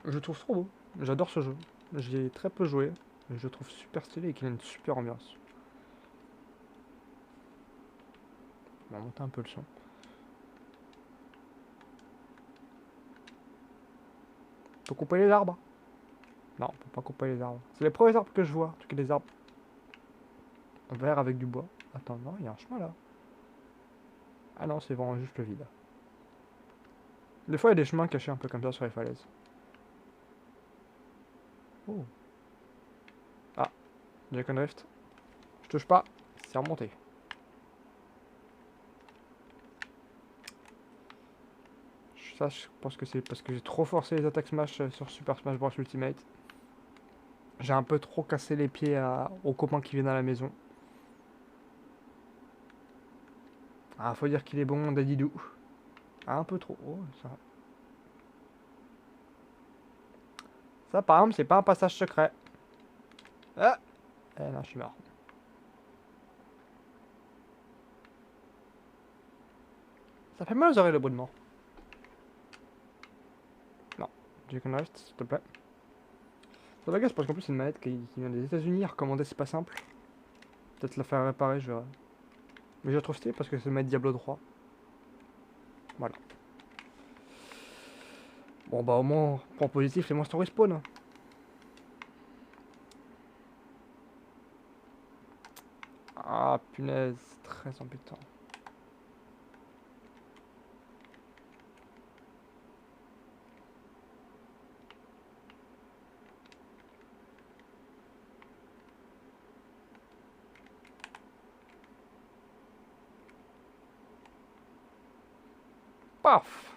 Je trouve trop beau. J'adore ce jeu. J'y ai très peu joué. je le trouve super stylé et qu'il a une super ambiance. On va monter un peu le son. On peut couper les arbres? Non, on peut pas couper les arbres. C'est les premiers arbres que je vois. En tout cas, les arbres verts avec du bois. Attends, non, il y a un chemin là. Ah non, c'est vraiment juste le vide. Des fois, il y a des chemins cachés un peu comme ça sur les falaises. Oh. Ah, Dragon Rift. Je touche pas, c'est remonté. Ça, je pense que c'est parce que j'ai trop forcé les attaques Smash sur Super Smash Bros Ultimate. J'ai un peu trop cassé les pieds aux copains qui viennent à la maison. Ah, faut dire qu'il est bon, Dadidou. Ah, un peu trop. Oh, ça. Ça, par exemple, c'est pas un passage secret. Ah! Eh non, je suis mort. Ça fait mal aux oreilles le bruit de mort. Non, Dragon Rift, s'il te plaît. Ça m'agace parce qu'en plus c'est une manette qui vient des États-Unis, recommandée, c'est pas simple. Peut-être la faire réparer, je verrai. Mais je la trouve stylée parce que c'est une manette Diablo 3. Voilà. Bon bah au moins, point positif, les monstres respawn. Hein. Ah punaise, très embêtant. Paf!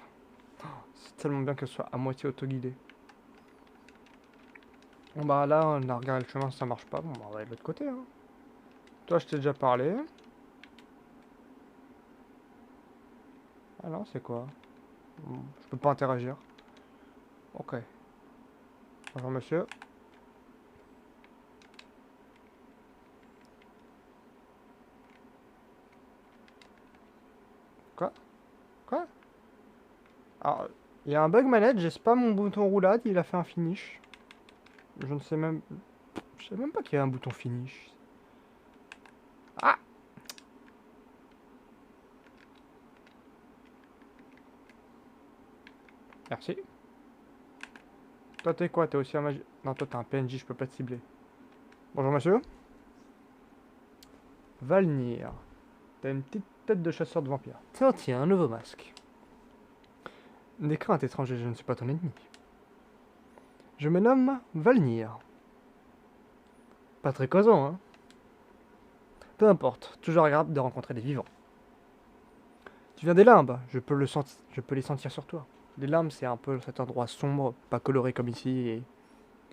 C'est tellement bien que ce soit à moitié auto-guidé. Bon bah là, on a regardé le chemin, ça marche pas. Bon bah on va aller de l'autre côté. Hein. Toi, je t'ai déjà parlé. Ah non, c'est quoi? Je peux pas interagir. Ok. Bonjour monsieur. Quoi? Quoi? Alors, il y a un bug manette, j'ai spam mon bouton roulade, il a fait un finish. Je ne sais même... Je sais même pas qu'il y a un bouton finish. Ah! Merci. Toi t'es quoi? T'es aussi un magi... Non, toi t'es un PNJ, je peux pas te cibler. Bonjour monsieur. Valnir. T'as une petite tête de chasseur de vampires. Tiens, un nouveau masque. Des craintes étrangères, je ne suis pas ton ennemi. Je me nomme Valnir. Pas très causant, hein? Peu importe, toujours agréable de rencontrer des vivants. Tu viens des limbes, je peux les sentir sur toi. Les limbes, c'est un peu cet endroit sombre, pas coloré comme ici,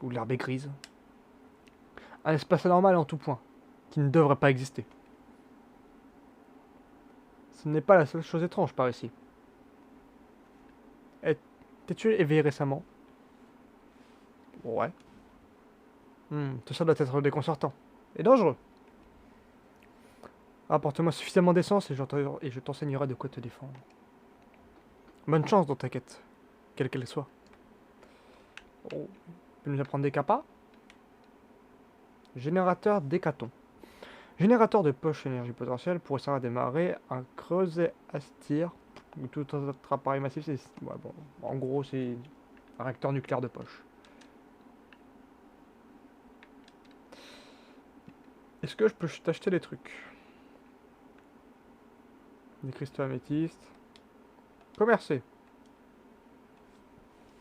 où l'herbe est grise. Un espace anormal en tout point, qui ne devrait pas exister. Ce n'est pas la seule chose étrange par ici. T'es-tu éveillé récemment? Ouais. Tout ça doit être déconcertant. Et dangereux. Apporte-moi suffisamment d'essence et je t'enseignerai de quoi te défendre. Bonne chance dans ta quête, quelle qu'elle soit. Oh. Tu peux nous apprendre des capas? Générateur d'hécaton. Générateur de poche énergie potentielle pour réussir à démarrer un creuset Astir ou tout autre appareil massif. Ouais, bon, en gros, c'est un réacteur nucléaire de poche. Est-ce que je peux t'acheter des trucs? Des cristaux améthystes. Commercer.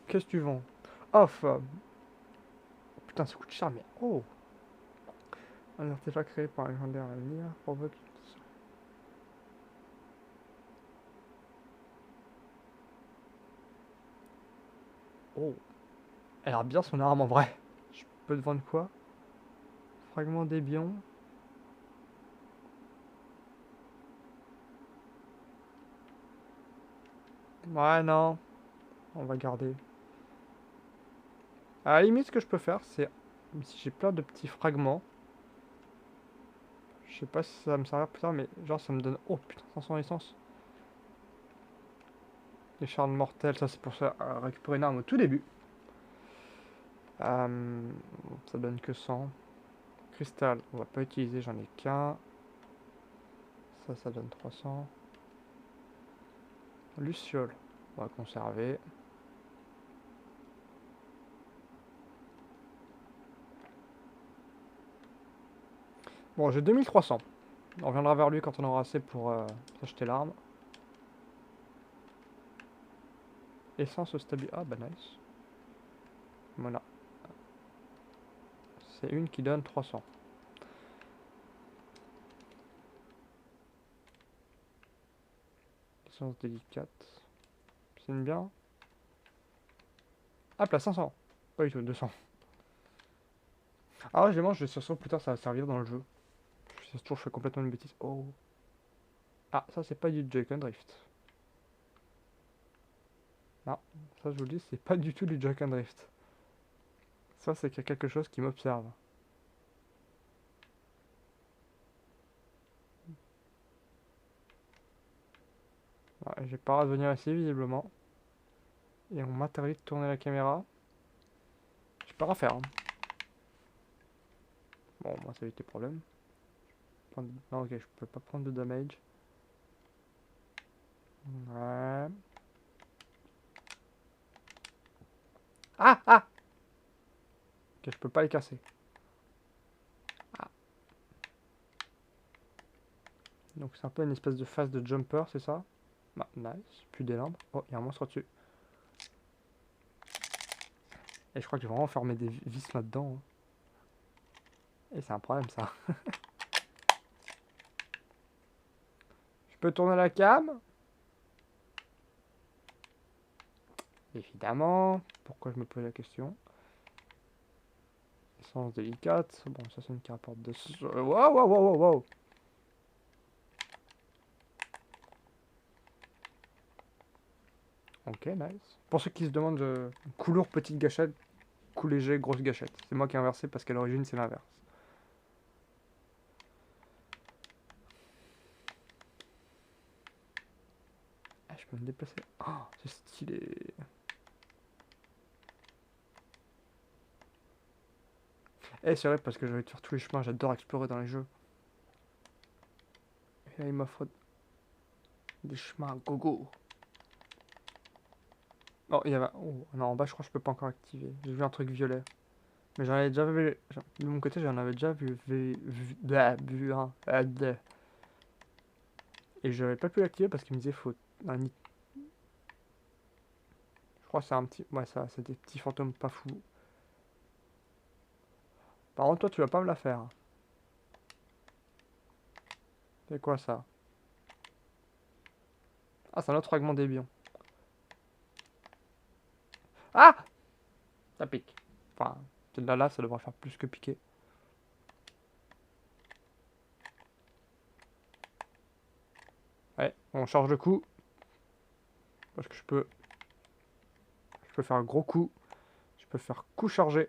Qu'est-ce que tu vends? Off. Putain, ça coûte cher, mais oh! Un artefact créé par un légendaire à venir provoque. Oh! Elle a bien son arme en vrai. Je peux te vendre quoi? Fragment d'ébion. Ouais, non. On va garder. À la limite, ce que je peux faire, c'est... Si j'ai plein de petits fragments... Je sais pas si ça va me servir plus tard, mais genre ça me donne... Oh putain, 500 essence. Les charmes mortels, ça c'est pour ça, récupérer une arme au tout début. Ça donne que 100. Cristal, on va pas utiliser, j'en ai qu'un. Ça donne 300. Luciole, on va conserver. Bon, j'ai 2300. On reviendra vers lui quand on aura assez pour s'acheter l'arme. Essence stabilité. Ah bah nice. Voilà. C'est une qui donne 300. Essence délicate. C'est une bien. Hop là, 500. Pas du tout, 200. Ah ouais, je les mange, je sais sûr plus tard ça va servir dans le jeu. Ça se trouve, je fais complètement une bêtise. Oh. Ah, ça c'est pas du Joy-Con Drift. Non, ça je vous le dis, c'est pas du tout du Joy-Con Drift. Ça c'est qu'il y a quelque chose qui m'observe. Ouais, j'ai pas à venir ici visiblement. Et on m'interdit de tourner la caméra. J'ai pas à faire. Hein. Bon, moi ça évite les problèmes. Non, ok, je peux pas prendre de damage. Ouais. Ah, ah. Ok, je peux pas les casser. Ah. Donc c'est un peu une espèce de phase de jumper, c'est ça? Bah, nice. Plus des limbes. Oh, il y a un monstre au-dessus. Et je crois que je vais vraiment fermer des vis là-dedans. Hein. Et c'est un problème ça. Je peux tourner la cam? Évidemment. Pourquoi je me pose la question? Essence délicate. Bon, ça c'est une qui rapporte de... Wow, wow, wow, wow, wow. Ok, nice. Pour ceux qui se demandent, couleur petite gâchette, coup léger, grosse gâchette. C'est moi qui ai inversé parce qu'à l'origine c'est l'inverse. Ah, je peux me déplacer. Oh, c'est stylé. Eh, c'est vrai parce que j'avais faire tous les chemins, j'adore explorer dans les jeux. Et là, il m'offre des chemins à gogo. Oh, il y avait... Oh, non, en bas, je crois que je peux pas encore activer. J'ai vu un truc violet. Mais j'en avais déjà vu... De mon côté, j'en avais déjà vu un. Et j'avais pas pu l'activer parce qu'il me disait faut... Je crois que c'est un petit... Ouais, ça, c'est des petits fantômes pas fous. Par contre, toi, tu vas pas me la faire. C'est quoi, ça? Ah, c'est un autre fragment des bions. Ah! Ça pique. Enfin, là, ça devrait faire plus que piquer. Ouais, on charge le coup. Parce que je peux faire un gros coup. Je peux faire coup chargé.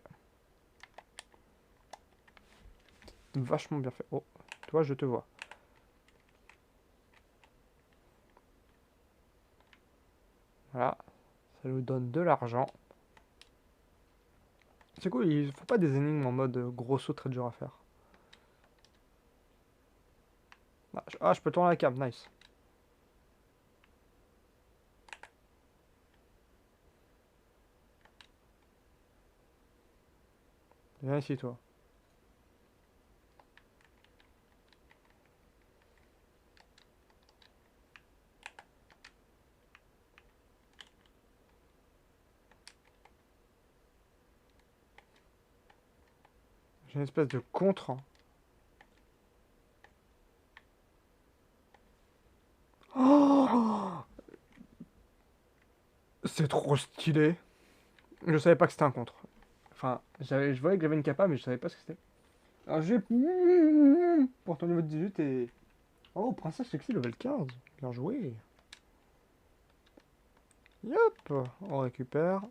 Vachement bien fait. Oh, toi, je te vois. Voilà. Ça nous donne de l'argent. C'est cool, il faut pas des énigmes en mode gros saut très dur à faire. Ah, je peux tourner la cam, nice. Viens ici, toi. J'ai une espèce de contre. Oh, c'est trop stylé. Je savais pas que c'était un contre. Enfin, je voyais que j'avais une capa, mais je savais pas ce que c'était. Alors j'ai... Pour ton niveau de 18 et... Oh, princesse sexy level 15. Bien joué. Yop, on récupère.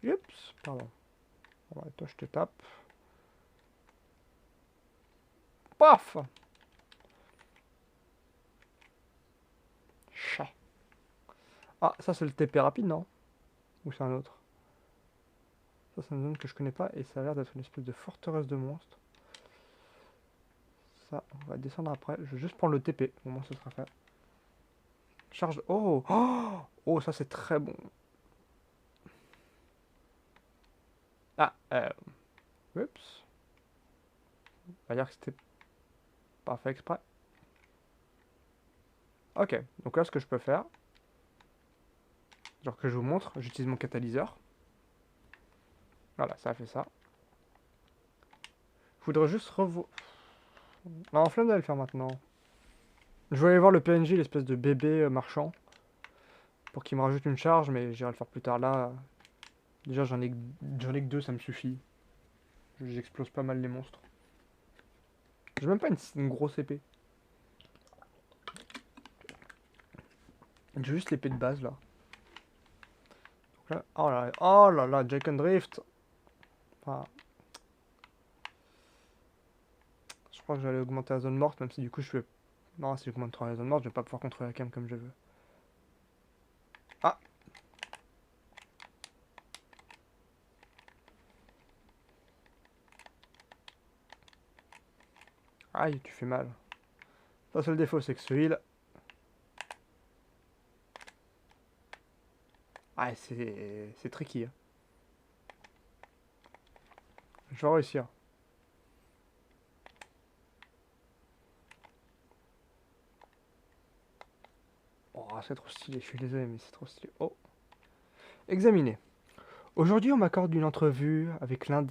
Yups, pardon. Ouais, toi je te tape. Paf. Chat. Ah, ça c'est le TP rapide, non? Ou c'est un autre? Ça, c'est une zone que je connais pas et ça a l'air d'être une espèce de forteresse de monstres. Ça, on va descendre après. Je vais juste prendre le TP. Au moins, ce sera fait. Charge. Oh! Oh! Oh, ça, c'est très bon. Ah, oups. On va dire que c'était pas fait exprès. Ok, donc là, ce que je peux faire, genre que je vous montre, j'utilise mon catalyseur. Voilà, ça a fait ça. Je voudrais juste revoir... Non, flemme d'aller le faire maintenant. Je vais aller voir le PNJ, l'espèce de bébé marchand, pour qu'il me rajoute une charge, mais j'irai le faire plus tard. Là, déjà, j'en ai que deux, ça me suffit. J'explose pas mal les monstres. J'ai même pas une grosse épée. J'ai juste l'épée de base, là. Donc là. Oh là là, Jake and Drift. Enfin... Je crois que j'allais augmenter la zone morte, même si du coup je vais... Non, si j'augmente trop la zone morte, je vais pas pouvoir contrôler la cam comme je veux. Ah! Aïe, tu fais mal. Ça, c'est le défaut, c'est que ce heal... Ah, c'est tricky. Hein. Je vais réussir. Oh, c'est trop stylé, je suis désolé, mais c'est trop stylé. Oh. Examiner. Aujourd'hui, on m'accorde une entrevue avec l'un...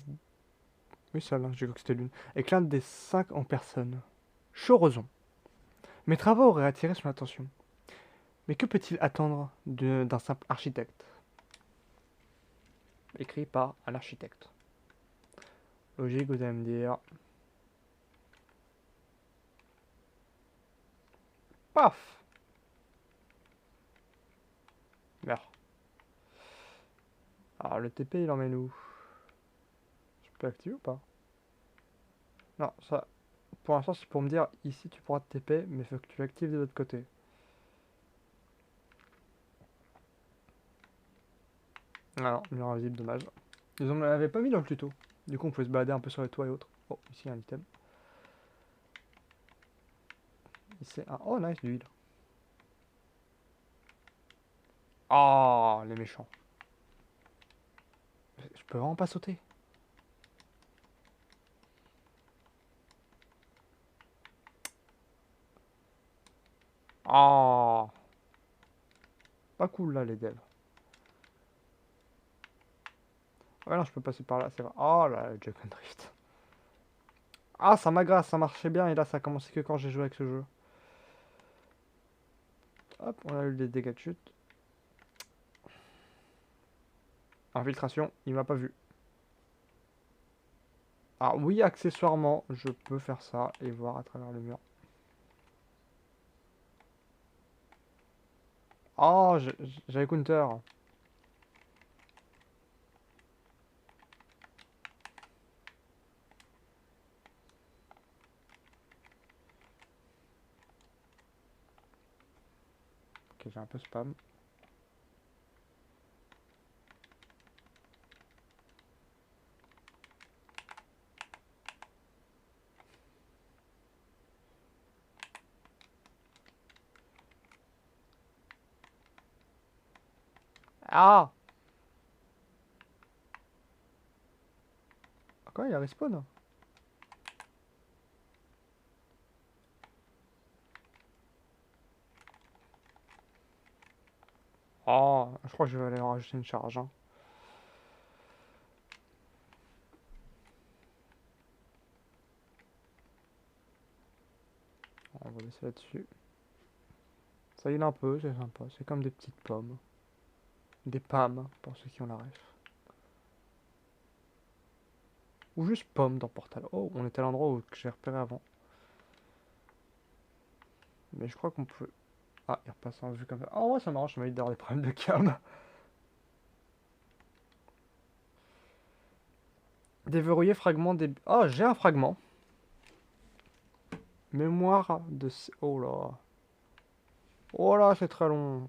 Oui, ça, là, j'ai cru que c'était l'une. Avec l'un des 5 en personne. Chorazon. Mes travaux auraient attiré son attention. Mais que peut-il attendre d'un simple architecte? Écrit par un architecte. Logique, vous allez me dire. Paf! Merde. Alors, le TP, il emmène où? Je peux activer ou pas? Non, ça... Pour l'instant, c'est pour me dire, ici, tu pourras te TP, mais il faut que tu l'actives de l'autre côté. Ah non, mur invisible, dommage. Ils en avaient pas mis dans le tuto. Du coup, on pouvait se balader un peu sur les toits et autres. Oh, ici, il y a un item. Ici, un... Oh, nice, de l'huile. Oh, les méchants. Je peux vraiment pas sauter. Oh. Pas cool, là, les devs. Ouais, non, je peux passer par là, c'est vrai. Oh là, le Jack and Drift. Ah, ça m'agace, ça marchait bien, et là, ça a commencé que quand j'ai joué avec ce jeu. Hop, on a eu des dégâts de chute. Infiltration, il m'a pas vu. Ah oui, accessoirement, je peux faire ça et voir à travers le mur. Oh, j'avais counter. Ok, j'ai un peu spam. Ah! Quoi, il y a respawn? Oh, je crois que je vais aller rajouter une charge. Hein. On va laisser là-dessus. Ça y est un peu, c'est sympa. C'est comme des petites pommes. Des pommes, pour ceux qui ont la ref. Ou juste pommes dans Portal. Oh, on était à l'endroit que j'ai repéré avant. Mais je crois qu'on peut... Ah, il repasse en vue comme ça. Oh ouais, ça marche, ça m'a dit d'avoir des problèmes de cam. Déverrouiller fragment des... Oh, j'ai un fragment. Mémoire de... Oh là. Oh là, c'est très long.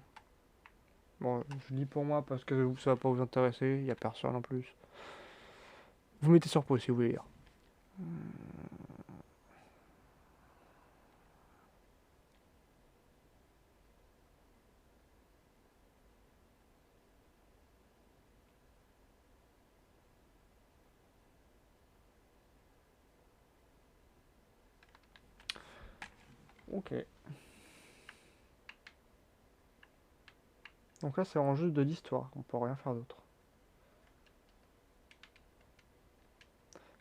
Bon, je lis pour moi parce que ça va pas vous intéresser. Il n'y a personne en plus. Vous mettez sur pause si vous voulez lire. Ok. Donc là, c'est en juste de l'histoire. On peut rien faire d'autre.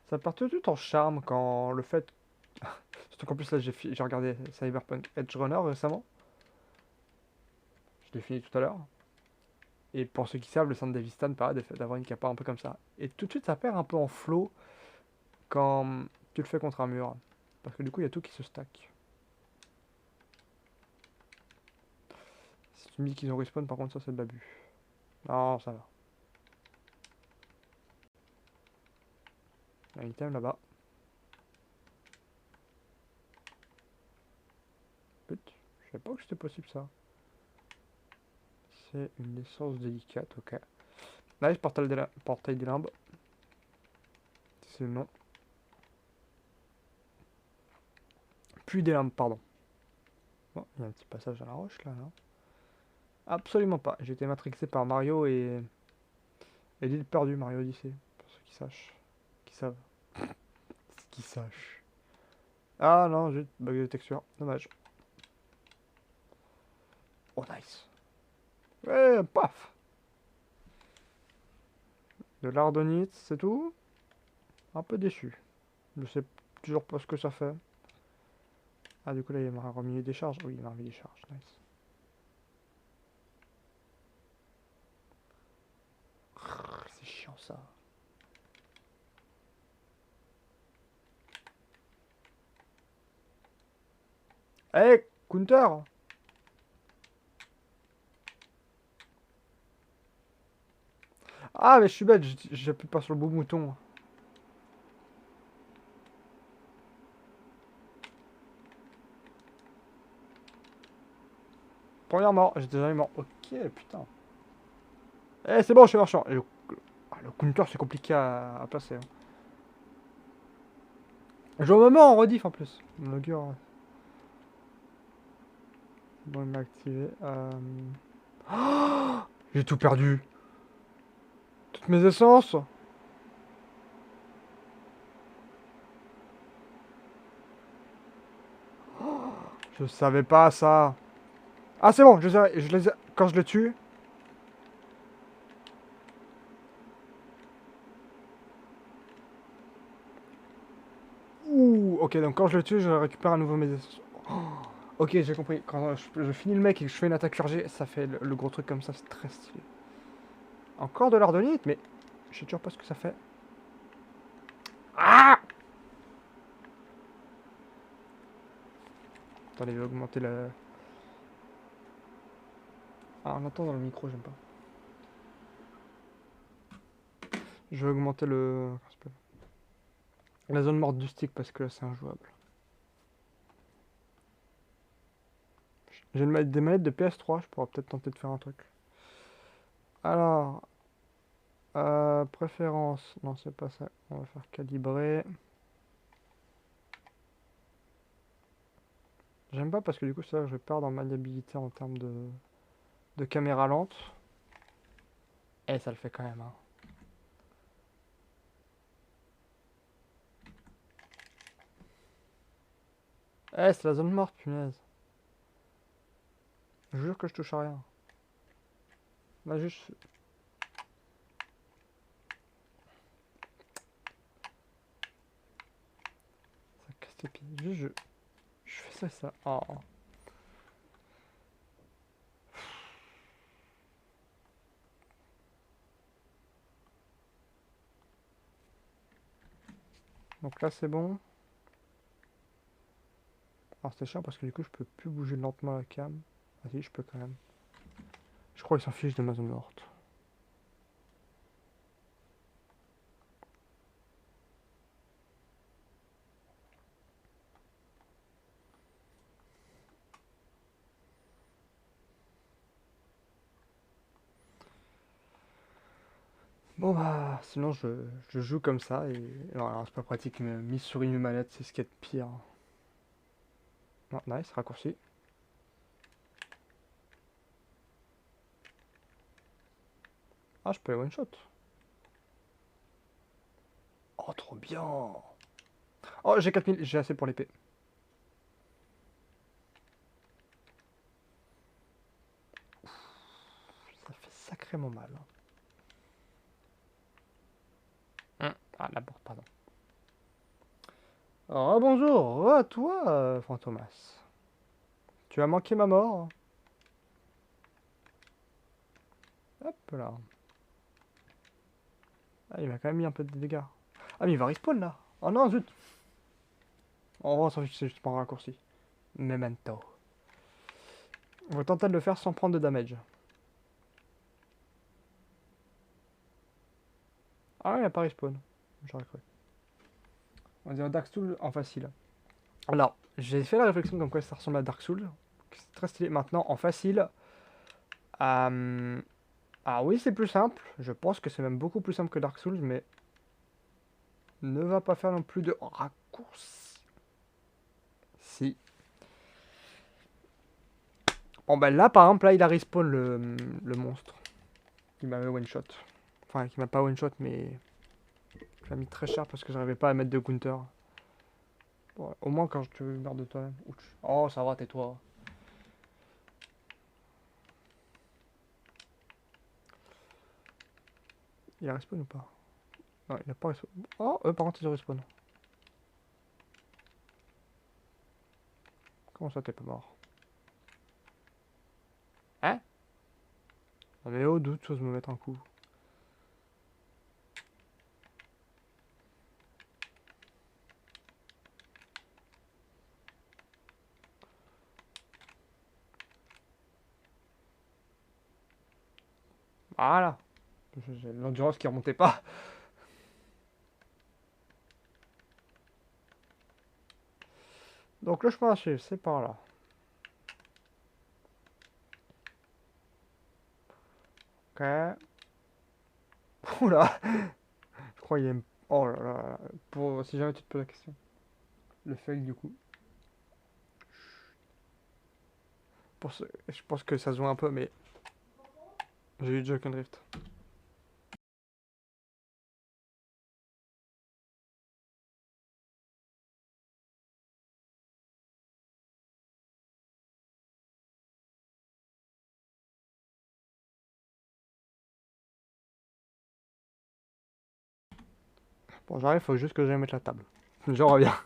Ça perd tout en charme quand le fait... Surtout qu'en plus, là, j'ai regardé Cyberpunk Edge Runner récemment. Je l'ai fini tout à l'heure. Et pour ceux qui savent, le Saint Davistan paraît d'avoir une capa un peu comme ça. Et tout de suite, ça perd un peu en flow quand tu le fais contre un mur. Parce que du coup, il y a tout qui se stack. Si tu me dis qu'ils ont respawn, par contre, ça c'est de l'abus. Non, ça va. Il y a un item là-bas. Put, je savais pas que c'était possible ça. C'est une essence délicate, ok. Nice, portail des limbes. C'est le nom. Puis des limbes, pardon. Bon, il y a un petit passage à la roche là, non? Absolument pas. J'ai été matrixé par Mario et l'île perdue, Mario Odyssey. Pour ceux qui sachent. Qui savent. Qui sachent. Ah non, j'ai bug de texture. Dommage. Oh nice. Ouais, paf. De l'ardonite, c'est tout. Un peu déçu. Je sais toujours pas ce que ça fait. Ah du coup là il m'a remis des charges. Oui, il m'a remis des charges. Nice. C'est chiant ça. Eh, hey, Counter! Ah mais je suis bête, j'appuie pas sur le bon bouton. Première mort, j'ai déjà eu mort. Ok, putain. Eh, c'est bon, je suis marchand. Le counter, c'est compliqué à placer. Hein. Je me mets en rediff en plus. Mon logger. Bon, il m'a activé. Oh, j'ai tout perdu. Toutes mes essences. Je savais pas ça. Ah, c'est bon, quand je le tue. Ouh, ok, donc quand je le tue, je récupère à nouveau mes essences. Oh, ok, j'ai compris. Quand je finis le mec et que je fais une attaque chargée, ça fait le gros truc comme ça, c'est très stylé. Encore de l'ardonite, mais je sais toujours pas ce que ça fait. Ah! Attendez, je vais augmenter la... Ah, on entend dans le micro, j'aime pas. Je vais augmenter le... la zone morte du stick parce que là c'est injouable. J'ai des manettes de PS3, je pourrais peut-être tenter de faire un truc. Alors... préférence... Non, c'est pas ça. On va faire calibrer. J'aime pas parce que du coup ça je vais perdre en maniabilité en termes de caméra lente. Et ça le fait quand même, hein. Eh, c'est la zone morte, punaise. Je jure que je touche à rien. Là, juste... Ça casse les pieds. Juste, je fais ça et ça. Oh. Donc là, c'est bon. Alors, c'est chiant parce que du coup, je peux plus bouger lentement la cam. Ah si, je peux quand même. Je crois qu'il s'en fiche de ma zone morte. Bon bah, sinon je joue comme ça et... Non, alors c'est pas pratique, mais mise sur une manette, c'est ce qu'il y a de pire. Non, nice, raccourci. Ah, je peux les one-shot. Oh, trop bien. Oh, j'ai 4000, j'ai assez pour l'épée. Ça fait sacrément mal. Ah, la porte, pardon. Oh, bonjour, à toi, Fantomas. Tu as manqué ma mort. Hop là. Ah, il m'a quand même mis un peu de dégâts. Ah, mais il va respawn là. Oh non, zut. En vrai, c'est juste pas un raccourci. Memento. On va tenter de le faire sans prendre de damage. Ah, il a pas respawn. J'aurais cru. On dirait Dark Souls en facile. Alors, j'ai fait la réflexion comme quoi ça ressemble à Dark Souls. C'est très stylé. Maintenant, en facile. Ah oui, c'est plus simple. Je pense que c'est même beaucoup plus simple que Dark Souls, mais ne va pas faire non plus de raccourcis. Si. Bon, ben là, par exemple, là, il a respawn le monstre. Il m'avait one shot. Enfin, qui m'a pas one shot, mais. Il m'a mis très cher parce que j'arrivais pas à mettre de counter. Bon, au moins quand tu meurs de toi-même. Ouch. Oh, ça va, tais-toi. Il a respawn ou pas? Non, il a pas respawn. Oh, par contre, il a respawn. Comment ça, t'es pas mort? Hein? Ah, mais oh, d'autres choses me mettre un coup. Voilà. J'ai l'endurance qui remontait pas. Donc le chemin à suivre, c'est par là. Ok. Oula. Je crois qu'il aime... Oh là là. Pour... Si jamais tu te poses la question. Le fail du coup. Je pense que ça se voit un peu, mais... J'ai eu Jock and Drift. Bon, j'arrive, faut juste que j'aille mettre la table. Je reviens.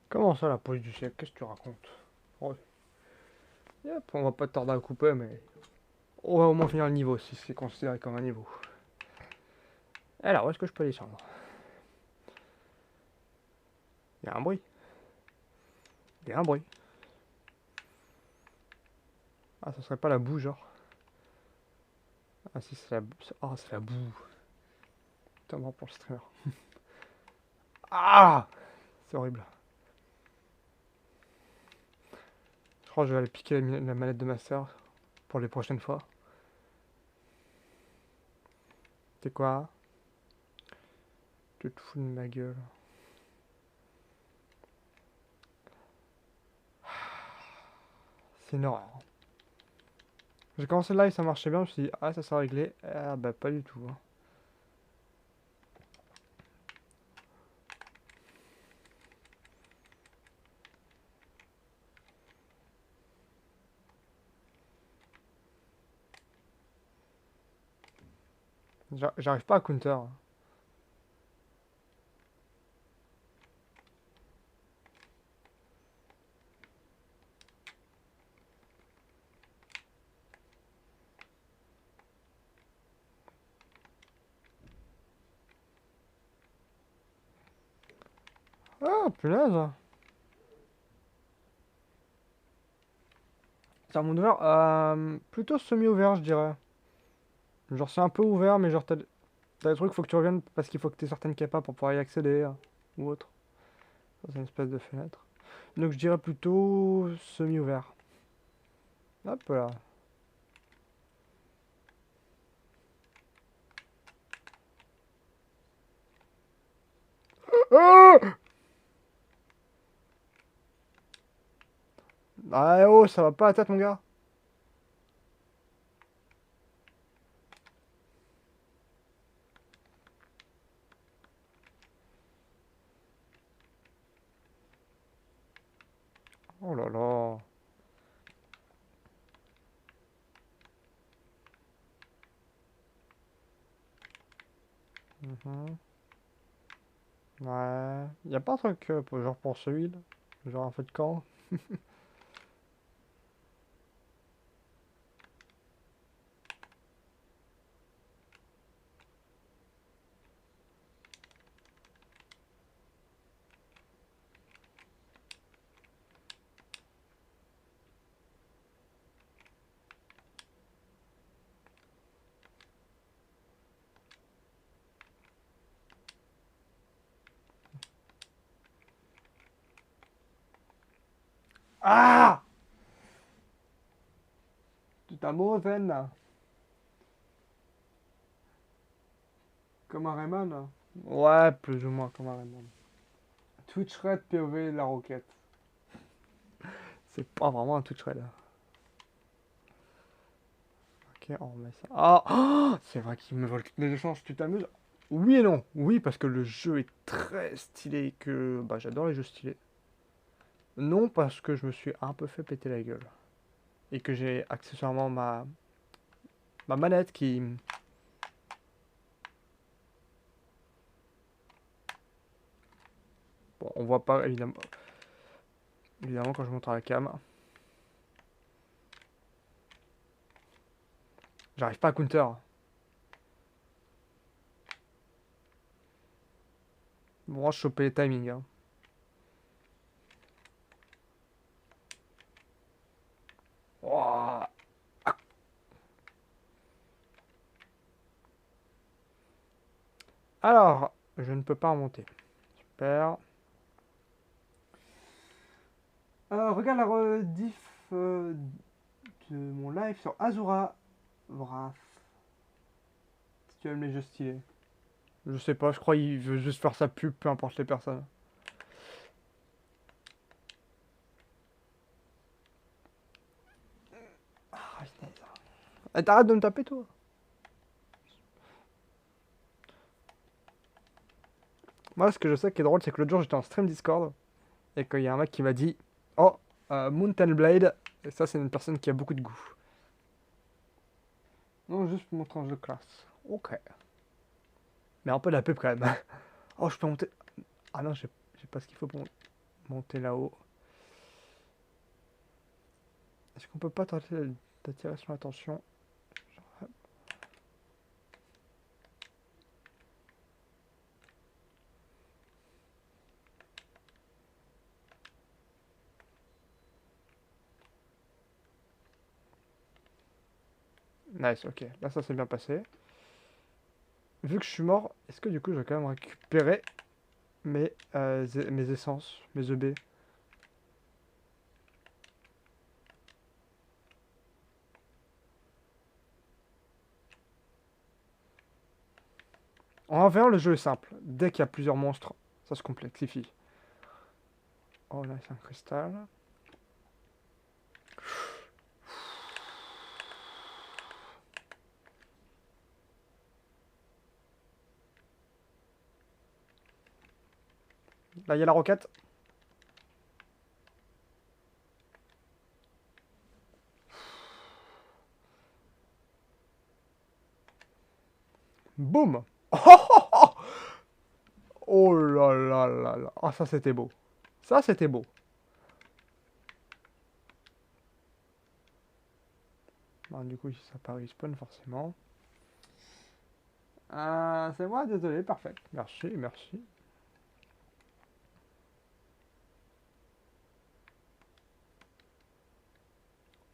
Comment ça, la police du siècle? Qu'est-ce que tu racontes? Ouais. Yep, on va pas tarder à couper, mais on va au moins finir le niveau, si c'est considéré comme un niveau. Alors, où est-ce que je peux descendre? Il y a un bruit. Il y a un bruit. Ah, ça serait pas la boue, genre. Ah si, c'est la boue. Ah, c'est la boue. Putain, bon pour le streamer. Ah! C'est horrible. Je crois que je vais aller piquer la manette de ma soeur pour les prochaines fois. C'est quoi? Tu te fous de ma gueule. C'est une horreur. J'ai commencé le live, ça marchait bien, je me suis dit, ah, ça sera réglé. Ah, bah, pas du tout. Hein. J'arrive pas à counter. Ah, punaise. C'est un monde ouvert. Plutôt semi-ouvert, je dirais. Genre, c'est un peu ouvert, mais genre, t'as des trucs, faut que tu reviennes parce qu'il faut que t'aies certaines capas pour pouvoir y accéder, ou autre. Ça, c'est une espèce de fenêtre. Donc, je dirais plutôt semi-ouvert. Hop là. Ah! Ah, oh, ça va pas la tête, mon gars. Oh là là. Mhm. Ouais. Y a pas un truc genre pour celui-là? Genre un feu de camp? Ah! Tout un mot, Zen, là. Comme un Rayman, là. Ouais, plus ou moins comme un Rayman. Twitch Red POV la roquette. C'est pas vraiment un Twitch Red. Ok, on remet ça. Ah! Oh, c'est vrai qu'il me vole toutes mes chances, tu t'amuses? Oui et non. Oui, parce que le jeu est très stylé et que bah, j'adore les jeux stylés. Non, parce que je me suis un peu fait péter la gueule. Et que j'ai accessoirement ma manette qui... Bon, on voit pas évidemment, évidemment quand je montre à la cam. J'arrive pas à counter. Bon, je choper les timings. Hein. Ouah. Alors, je ne peux pas remonter. Super. Regarde la rediff de mon live sur Azura Wrath. Si tu aimes les jeux stylés. Je sais pas, je crois qu'il veut juste faire sa pub, peu importe les personnes. Ah, t'arrêtes de me taper, toi. Moi, ce que je sais qui est drôle, c'est que l'autre jour, j'étais en stream Discord. Et qu'il y a un mec qui m'a dit Oh, Mountain Blade. Et ça, c'est une personne qui a beaucoup de goût. Non, juste pour mon tranche de classe. Ok. Mais un peu de la pub quand même. Oh, je peux monter. Ah non, j'ai pas ce qu'il faut pour monter. monter là-haut. Est-ce qu'on peut pas tenter d'attirer son attention? Nice, ok. Là, ça s'est bien passé. Vu que je suis mort, est-ce que du coup, je vais quand même récupérer mes essences, mes EB? En 1v1, le jeu est simple. Dès qu'il y a plusieurs monstres, ça se complexifie. Oh, là, c'est un cristal. Là, il y a la roquette. Boum! Oh là là là là. Ah, ça, c'était beau. Ça, c'était beau. Bon, du coup, ici, ça part respawn, forcément. C'est moi, désolé, parfait. Merci, merci.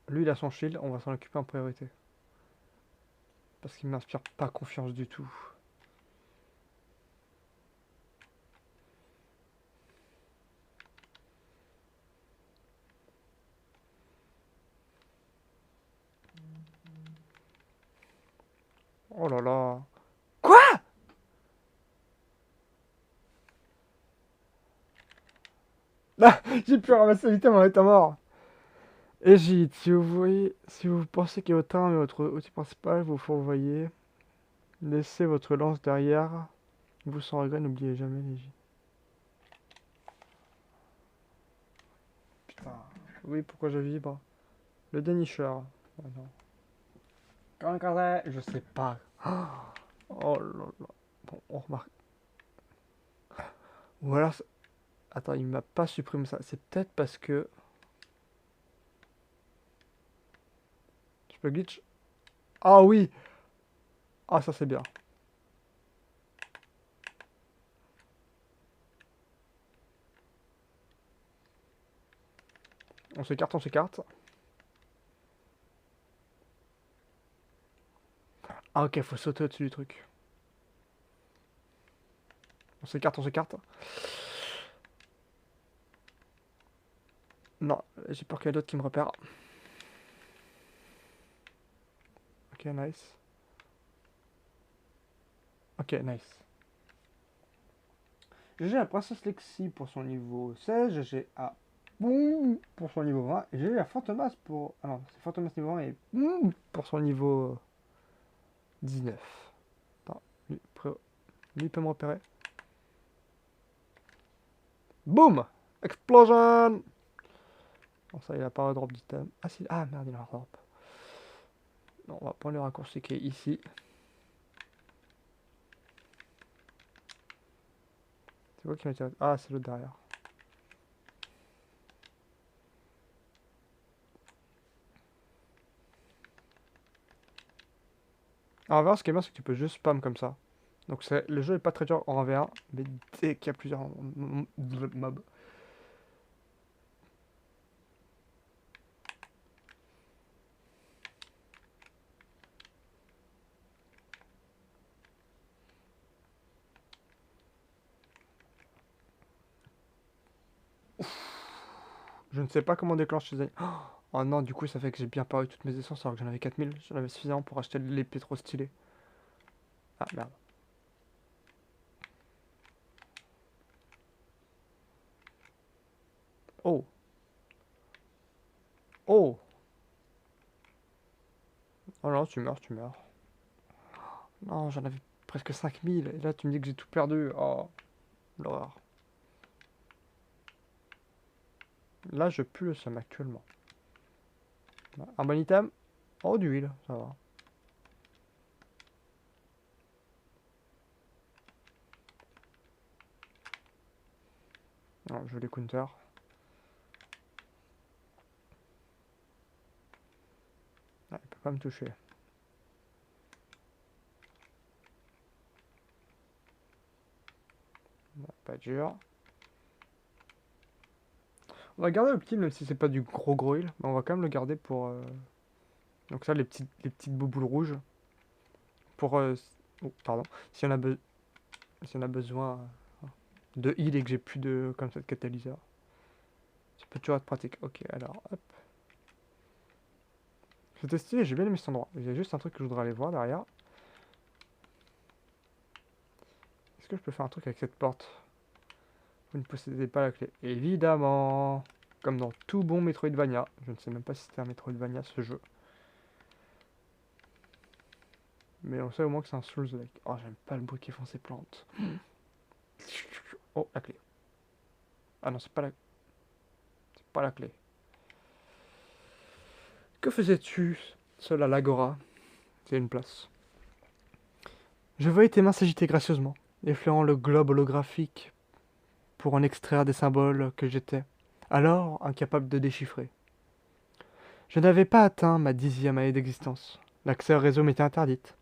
Lui, il a son shield, on va s'en occuper en priorité. Parce qu'il m'inspire pas confiance du tout. Oh là là. Quoi? Ah, j'ai pu ramasser l'item en étant mort. Égide, si vous pensez qu'il y a autant mais votre outil principal, vous fourvoyez. Laissez votre lance derrière. Vous sans regret, n'oubliez jamais l'égide. Putain. Oui, pourquoi je vibre? Le dénicheur. Oh non. Je sais pas. Oh là là. Bon, on remarque. Ou alors... Attends, il m'a pas supprimé ça. C'est peut-être parce que... Je peux glitch? Ah oui! Ah, ça c'est bien. On s'écarte, on s'écarte. Ah ok, faut sauter au-dessus du truc. On s'écarte, on s'écarte. Non, j'ai peur qu'il y ait d'autres qui me repèrent. Ok, nice. Ok, nice. GG à Princesse Lexi pour son niveau 16, GG à Boum pour son niveau 20, et GG à Fantomas pour... Ah non, c'est Fantomas niveau 20 et Boum pour son niveau 19. Attends, lui, lui peut me repérer. Boum! Explosion! Bon, ça, il a pas un drop d'item. Ah, si... ah merde, il a un drop. Non, on va prendre le raccourci qui est ici. C'est quoi qui m'a tiré? Ah, c'est l'autre derrière. En 1v1, ce qui est bien, c'est que tu peux juste spam comme ça. Donc le jeu est pas très dur en 1v1, mais dès qu'il y a plusieurs mobs. Je ne sais pas comment déclencher les... Oh non, du coup, ça fait que j'ai bien paru toutes mes essences alors que j'en avais 4000. J'en avais suffisamment pour acheter l'épée trop stylée. Ah, merde. Oh. Oh. Oh non, tu meurs, tu meurs. Non, j'en avais presque 5000. Et là, tu me dis que j'ai tout perdu. Oh. L'horreur. Là, je pue le seum actuellement. Un bon item. Oh, d'huile, ça va. Non, je veux les counters. Ah, il peut pas me toucher. Non, pas dur. On va garder le petit, même si c'est pas du gros heal. Mais on va quand même le garder pour... Donc ça, les petites bouboules rouges. Pour... Oh, pardon. Si on a, si on a besoin de heal et que j'ai plus de... Comme ça, de catalyseur. Ça peut toujours être pratique. Ok, alors, hop. C'était stylé, j'ai bien aimé cet endroit. Il y a juste un truc que je voudrais aller voir derrière. Est-ce que je peux faire un truc avec cette porte? Vous ne possédez pas la clé. Évidemment. Comme dans tout bon Metroidvania. Je ne sais même pas si c'était un Metroidvania ce jeu. Mais on sait au moins que c'est un Souls-like. Oh, j'aime pas le bruit qui font ces plantes. Oh, la clé. Ah non, c'est pas la... C'est pas la clé. Que faisais-tu seul à l'Agora? C'est une place. Je voyais tes mains s'agiter gracieusement, effleurant le globe holographique pour en extraire des symboles que j'étais, alors incapable de déchiffrer. Je n'avais pas atteint ma 10e année d'existence. L'accès au réseau m'était interdite.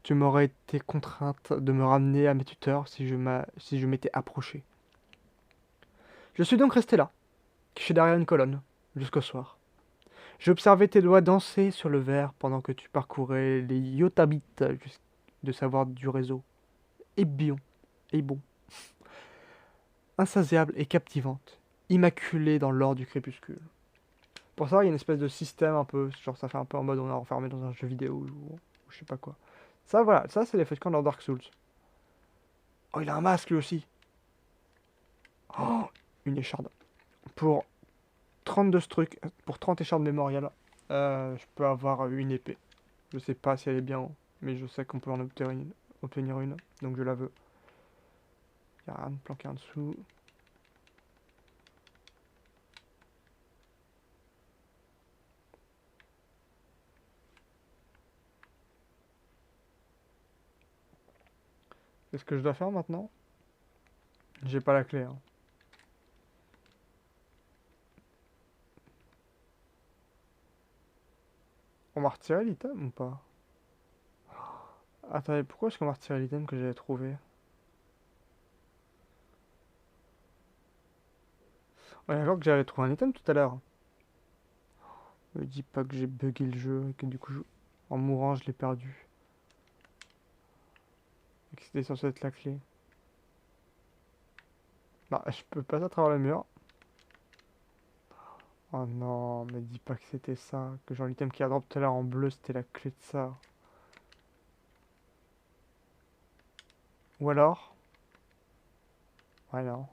Tu m'aurais été contrainte de me ramener à mes tuteurs si je m'étais approché. Je suis donc resté là, caché derrière une colonne, jusqu'au soir. J'observais tes doigts danser sur le verre pendant que tu parcourais les yotabits de savoir du réseau. Et bien, et bon. Insatiable et captivante, immaculée dans l'or du crépuscule. Pour ça, il y a une espèce de système un peu, genre ça fait un peu en mode on est enfermé dans un jeu vidéo ou je sais pas quoi. Ça, voilà, ça c'est les feuilles dans Dark Souls. Oh, il a un masque lui aussi. Oh, une écharde. Pour 32 trucs, pour 30 échardes mémoriales, je peux avoir une épée. Je sais pas si elle est bien, mais je sais qu'on peut en obtenir une, donc je la veux. Il y a rien de planqué en dessous. Qu'est-ce que je dois faire maintenant? J'ai pas la clé, hein. On m'a retiré l'item ou pas? Attendez, pourquoi est-ce qu'on m'a retiré l'item que j'avais trouvé? Ouais, d'accord que j'avais trouvé un item tout à l'heure. Me dis pas que j'ai bugué le jeu et que du coup, en mourant, je l'ai perdu. Et que c'était censé être la clé. Non, je peux passer à travers le mur. Oh non, me dis pas que c'était ça. Que genre l'item qui a drop tout à l'heure en bleu, c'était la clé de ça. Ou alors... Ouais, non.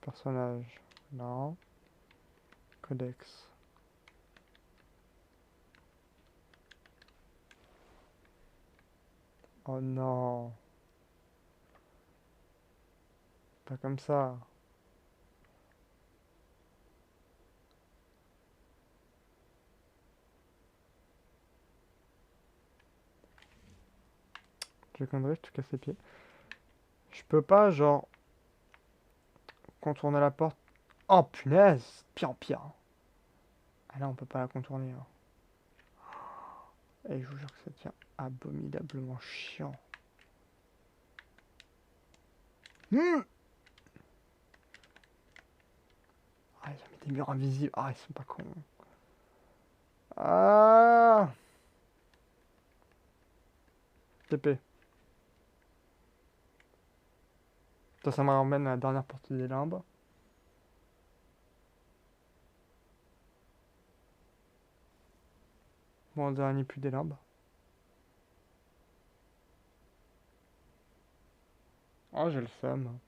Personnage. Non. Codex. Oh non. Pas comme ça. Je connerie, je te casse les pieds. Je peux pas, genre, contourner la porte. Oh punaise! Pire en pire. Ah là, on peut pas la contourner, hein. Et je vous jure que ça devient abominablement chiant. Ah, ils ont mis des murs invisibles. Ah, ils sont pas cons. Ah! TP. Ça me ramène à la dernière porte des limbes. Bon, on dirait ni plus des limbes. Oh, j'ai le seum.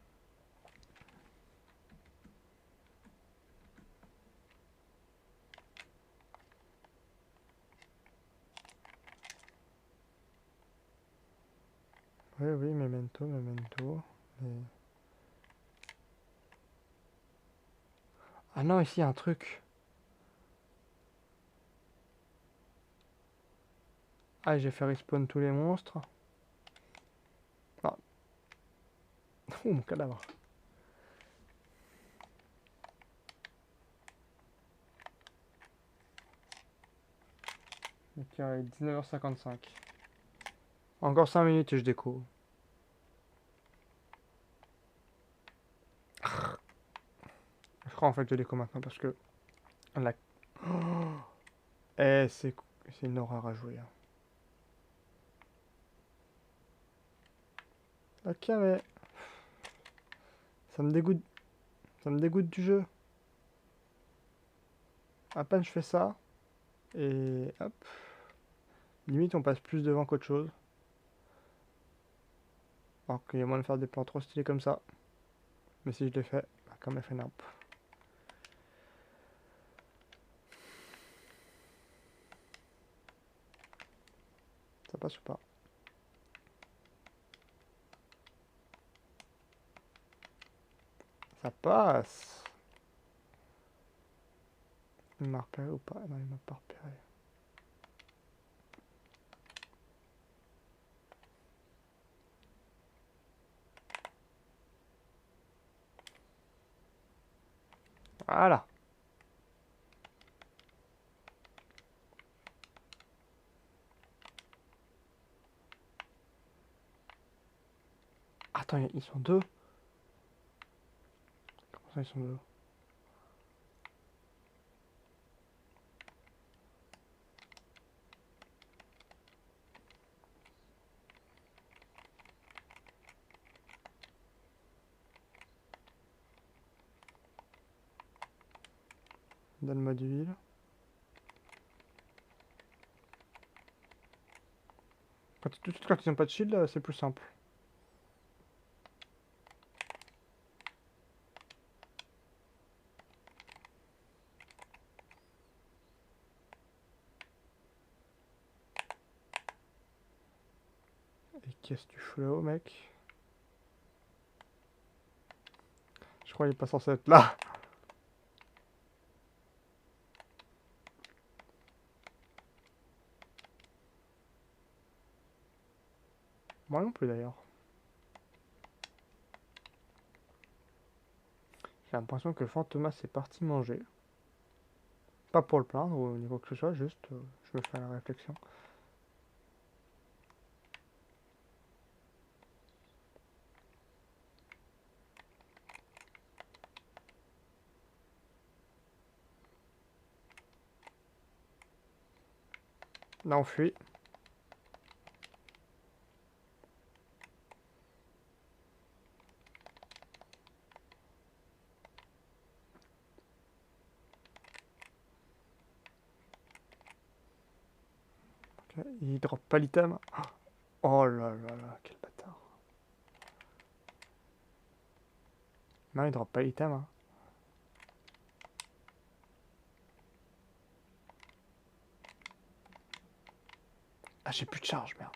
Oui, oui, memento, memento. Mais... Ah non, ici, il y a un truc. Ah, j'ai fait respawn tous les monstres. Ah. Oh, mon cadavre. Ok, il est 19h55. Encore 5 minutes et je déco. Je crois en fait que je déco maintenant parce que... La... Oh, eh, c'est une horreur à jouer. Hein. Ok, mais... Ça me dégoûte. Ça me dégoûte du jeu. À peine je fais ça. Et hop. Limite, on passe plus devant qu'autre chose. Alors qu'il y a moyen de faire des plans trop stylés comme ça. Mais si je les fais, bah, comme FNAP. Ça passe ou pas? Ça passe. Il m'a repéré ou pas? Non, il m'a pas repéré. Voilà. Attends, ils sont deux? Comment ça, ils sont deux? Donne-moi du ville. Tout de suite, quand ils ont pas de shield, c'est plus simple. Et qu'est-ce que tu fous là-haut, mec? Je crois qu'il est pas censé être là. Moi non plus d'ailleurs. J'ai l'impression que Fantomas est parti manger. Pas pour le plaindre ou ni quoi que ce soit, juste je me fais la réflexion. Là on fuit. Ok, il drop pas l'item. Oh là là là, quel bâtard. Non, il drop pas l'item. Hein. Ah, j'ai plus de charge, merde.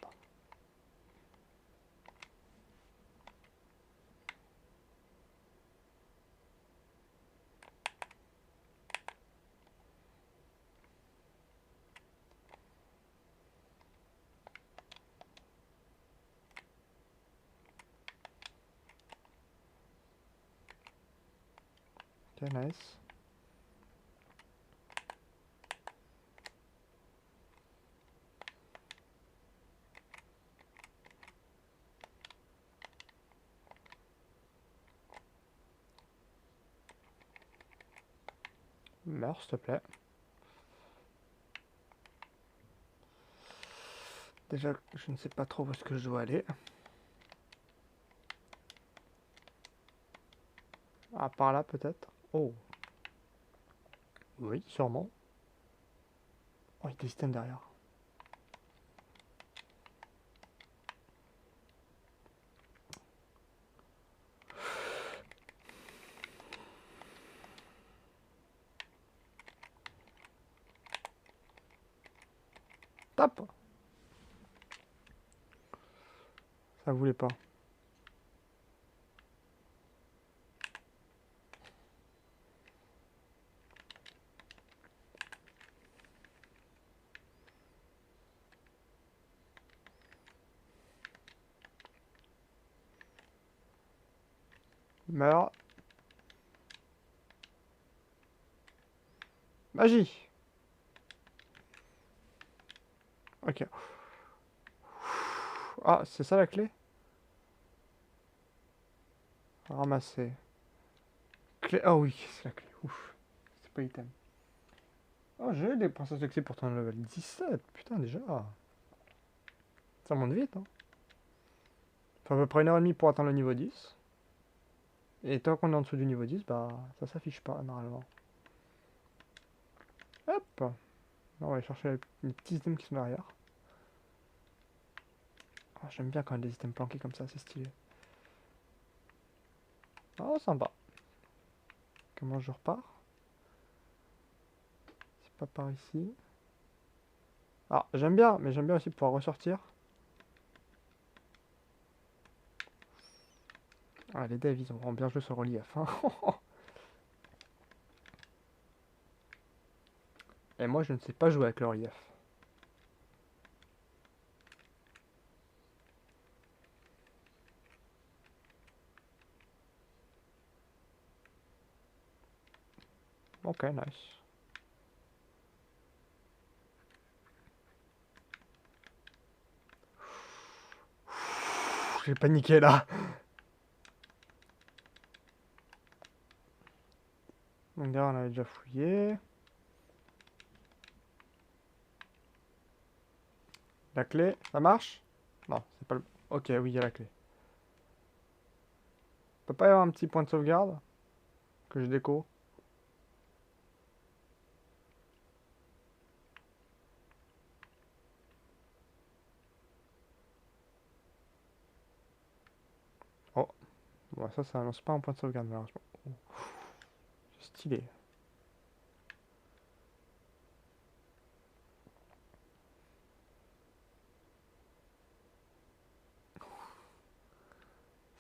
Ok, nice. Meurs, s'il te plaît. Déjà, je ne sais pas trop où est-ce que je dois aller. Ah, par là, peut-être. Oh. Oui, sûrement. Oh, il y a des systèmes derrière. Tape! Ça voulait pas. Meurs. Magie. Ok. Ah, c'est ça la clé? Ramasser. Clé. Oh oui, c'est la clé. Ouf. C'est pas item. Oh, j'ai des princesses de clé pour ton level 17. Putain, déjà. Ça monte vite, hein. Faut à peu près 1h30 pour atteindre le niveau 10. Et tant qu'on est en dessous du niveau 10, bah ça s'affiche pas normalement. Hop. On va aller chercher les petits items qui sont derrière. Ah, j'aime bien quand il y a des items planqués comme ça, c'est stylé. Oh, sympa. Comment je repars? C'est pas par ici. Ah, j'aime bien, mais j'aime bien aussi pouvoir ressortir. Ah, les devs, ils ont vraiment bien joué sur le relief, hein. Et moi, je ne sais pas jouer avec le relief. Ok, nice. J'ai paniqué là. Donc derrière, on avait déjà fouillé. La clé, ça marche? Non, c'est pas le... Ok, oui, il y a la clé. Peut pas y avoir un petit point de sauvegarde que je déco? Oh, bon, ça annonce pas un point de sauvegarde malheureusement. Oh, c'est stylé.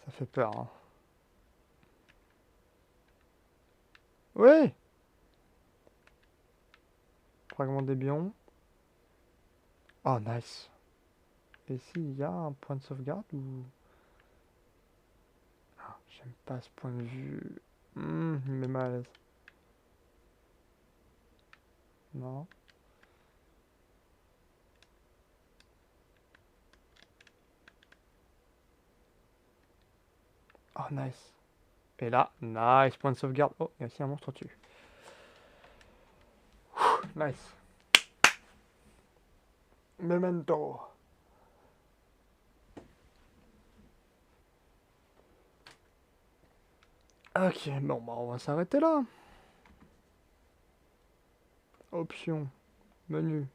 Ça fait peur, hein. Oui! Fragment des bions. Oh, nice. Et ici, il y a un point de sauvegarde ou... Ah, j'aime pas ce point de vue. Il me met mal à l'aise. Non. Oh, nice. Et là, nice, point de sauvegarde. Oh, il y a aussi un monstre dessus. Nice. Memento. Ok, bon, bah, on va s'arrêter là. Option. Menu.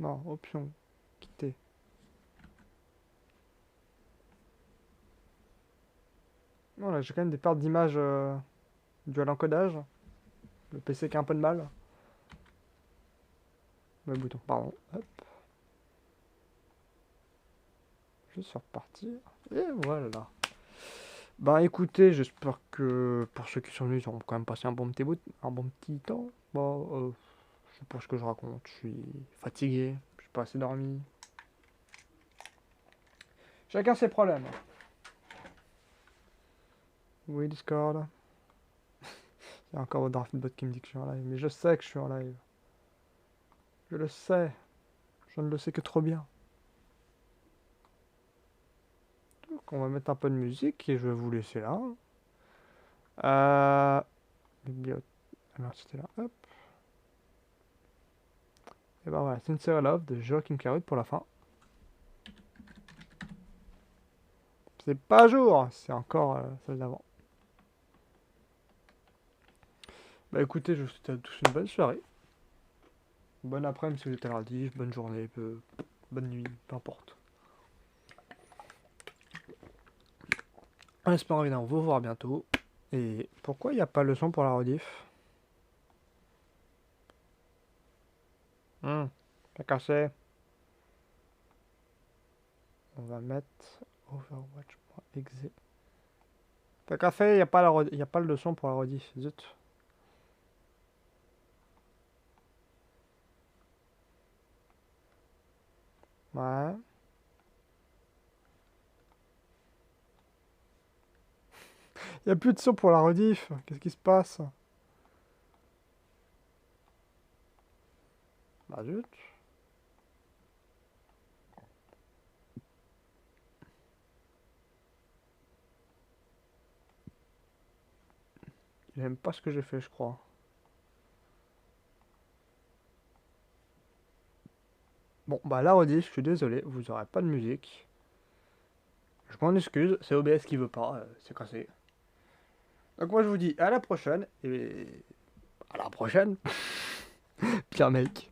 Non, option. Quitter. Voilà, j'ai quand même des pertes d'images dues à l'encodage. Le PC qui a un peu de mal. Le bouton, pardon. Hop. Juste sur partir. Et voilà. Bah écoutez, j'espère que pour ceux qui sont venus, ils auront quand même passé un bon petit temps. Bon, je sais pas ce que je raconte. Je suis fatigué. Je suis pas assez dormi. Chacun ses problèmes. Oui, Discord. Il y a encore Draftbot qui me dit que je suis en live. Mais je sais que je suis en live. Je le sais. Je ne le sais que trop bien. Donc on va mettre un peu de musique et je vais vous laisser là. Bibliothèque. Alors c'était là. Hop. Et ben voilà, Sincere Love de Joachim Clarud pour la fin. C'est pas à jour, c'est encore celle d'avant. Bah écoutez, je vous souhaite à tous une bonne soirée. Bonne après-midi si vous êtes à l'ordi, bonne journée, bonne nuit, peu importe. En espérant évidemment vous voir bientôt. Et pourquoi il n'y a pas le son pour la rediff? T'as cassé. On va mettre overwatch.exe. T'as qu'à faire, il n'y a pas le son pour la rediff, zut. Ouais. Y a plus de son pour la rediff. Qu'est-ce qui se passe? Bah zut. Il aime pas ce que j'ai fait, je crois. Bon, bah la rediff, je suis désolé, vous aurez pas de musique. Je m'en excuse, c'est OBS qui veut pas, c'est cassé. Donc moi je vous dis à la prochaine, et à la prochaine, Pierre mec.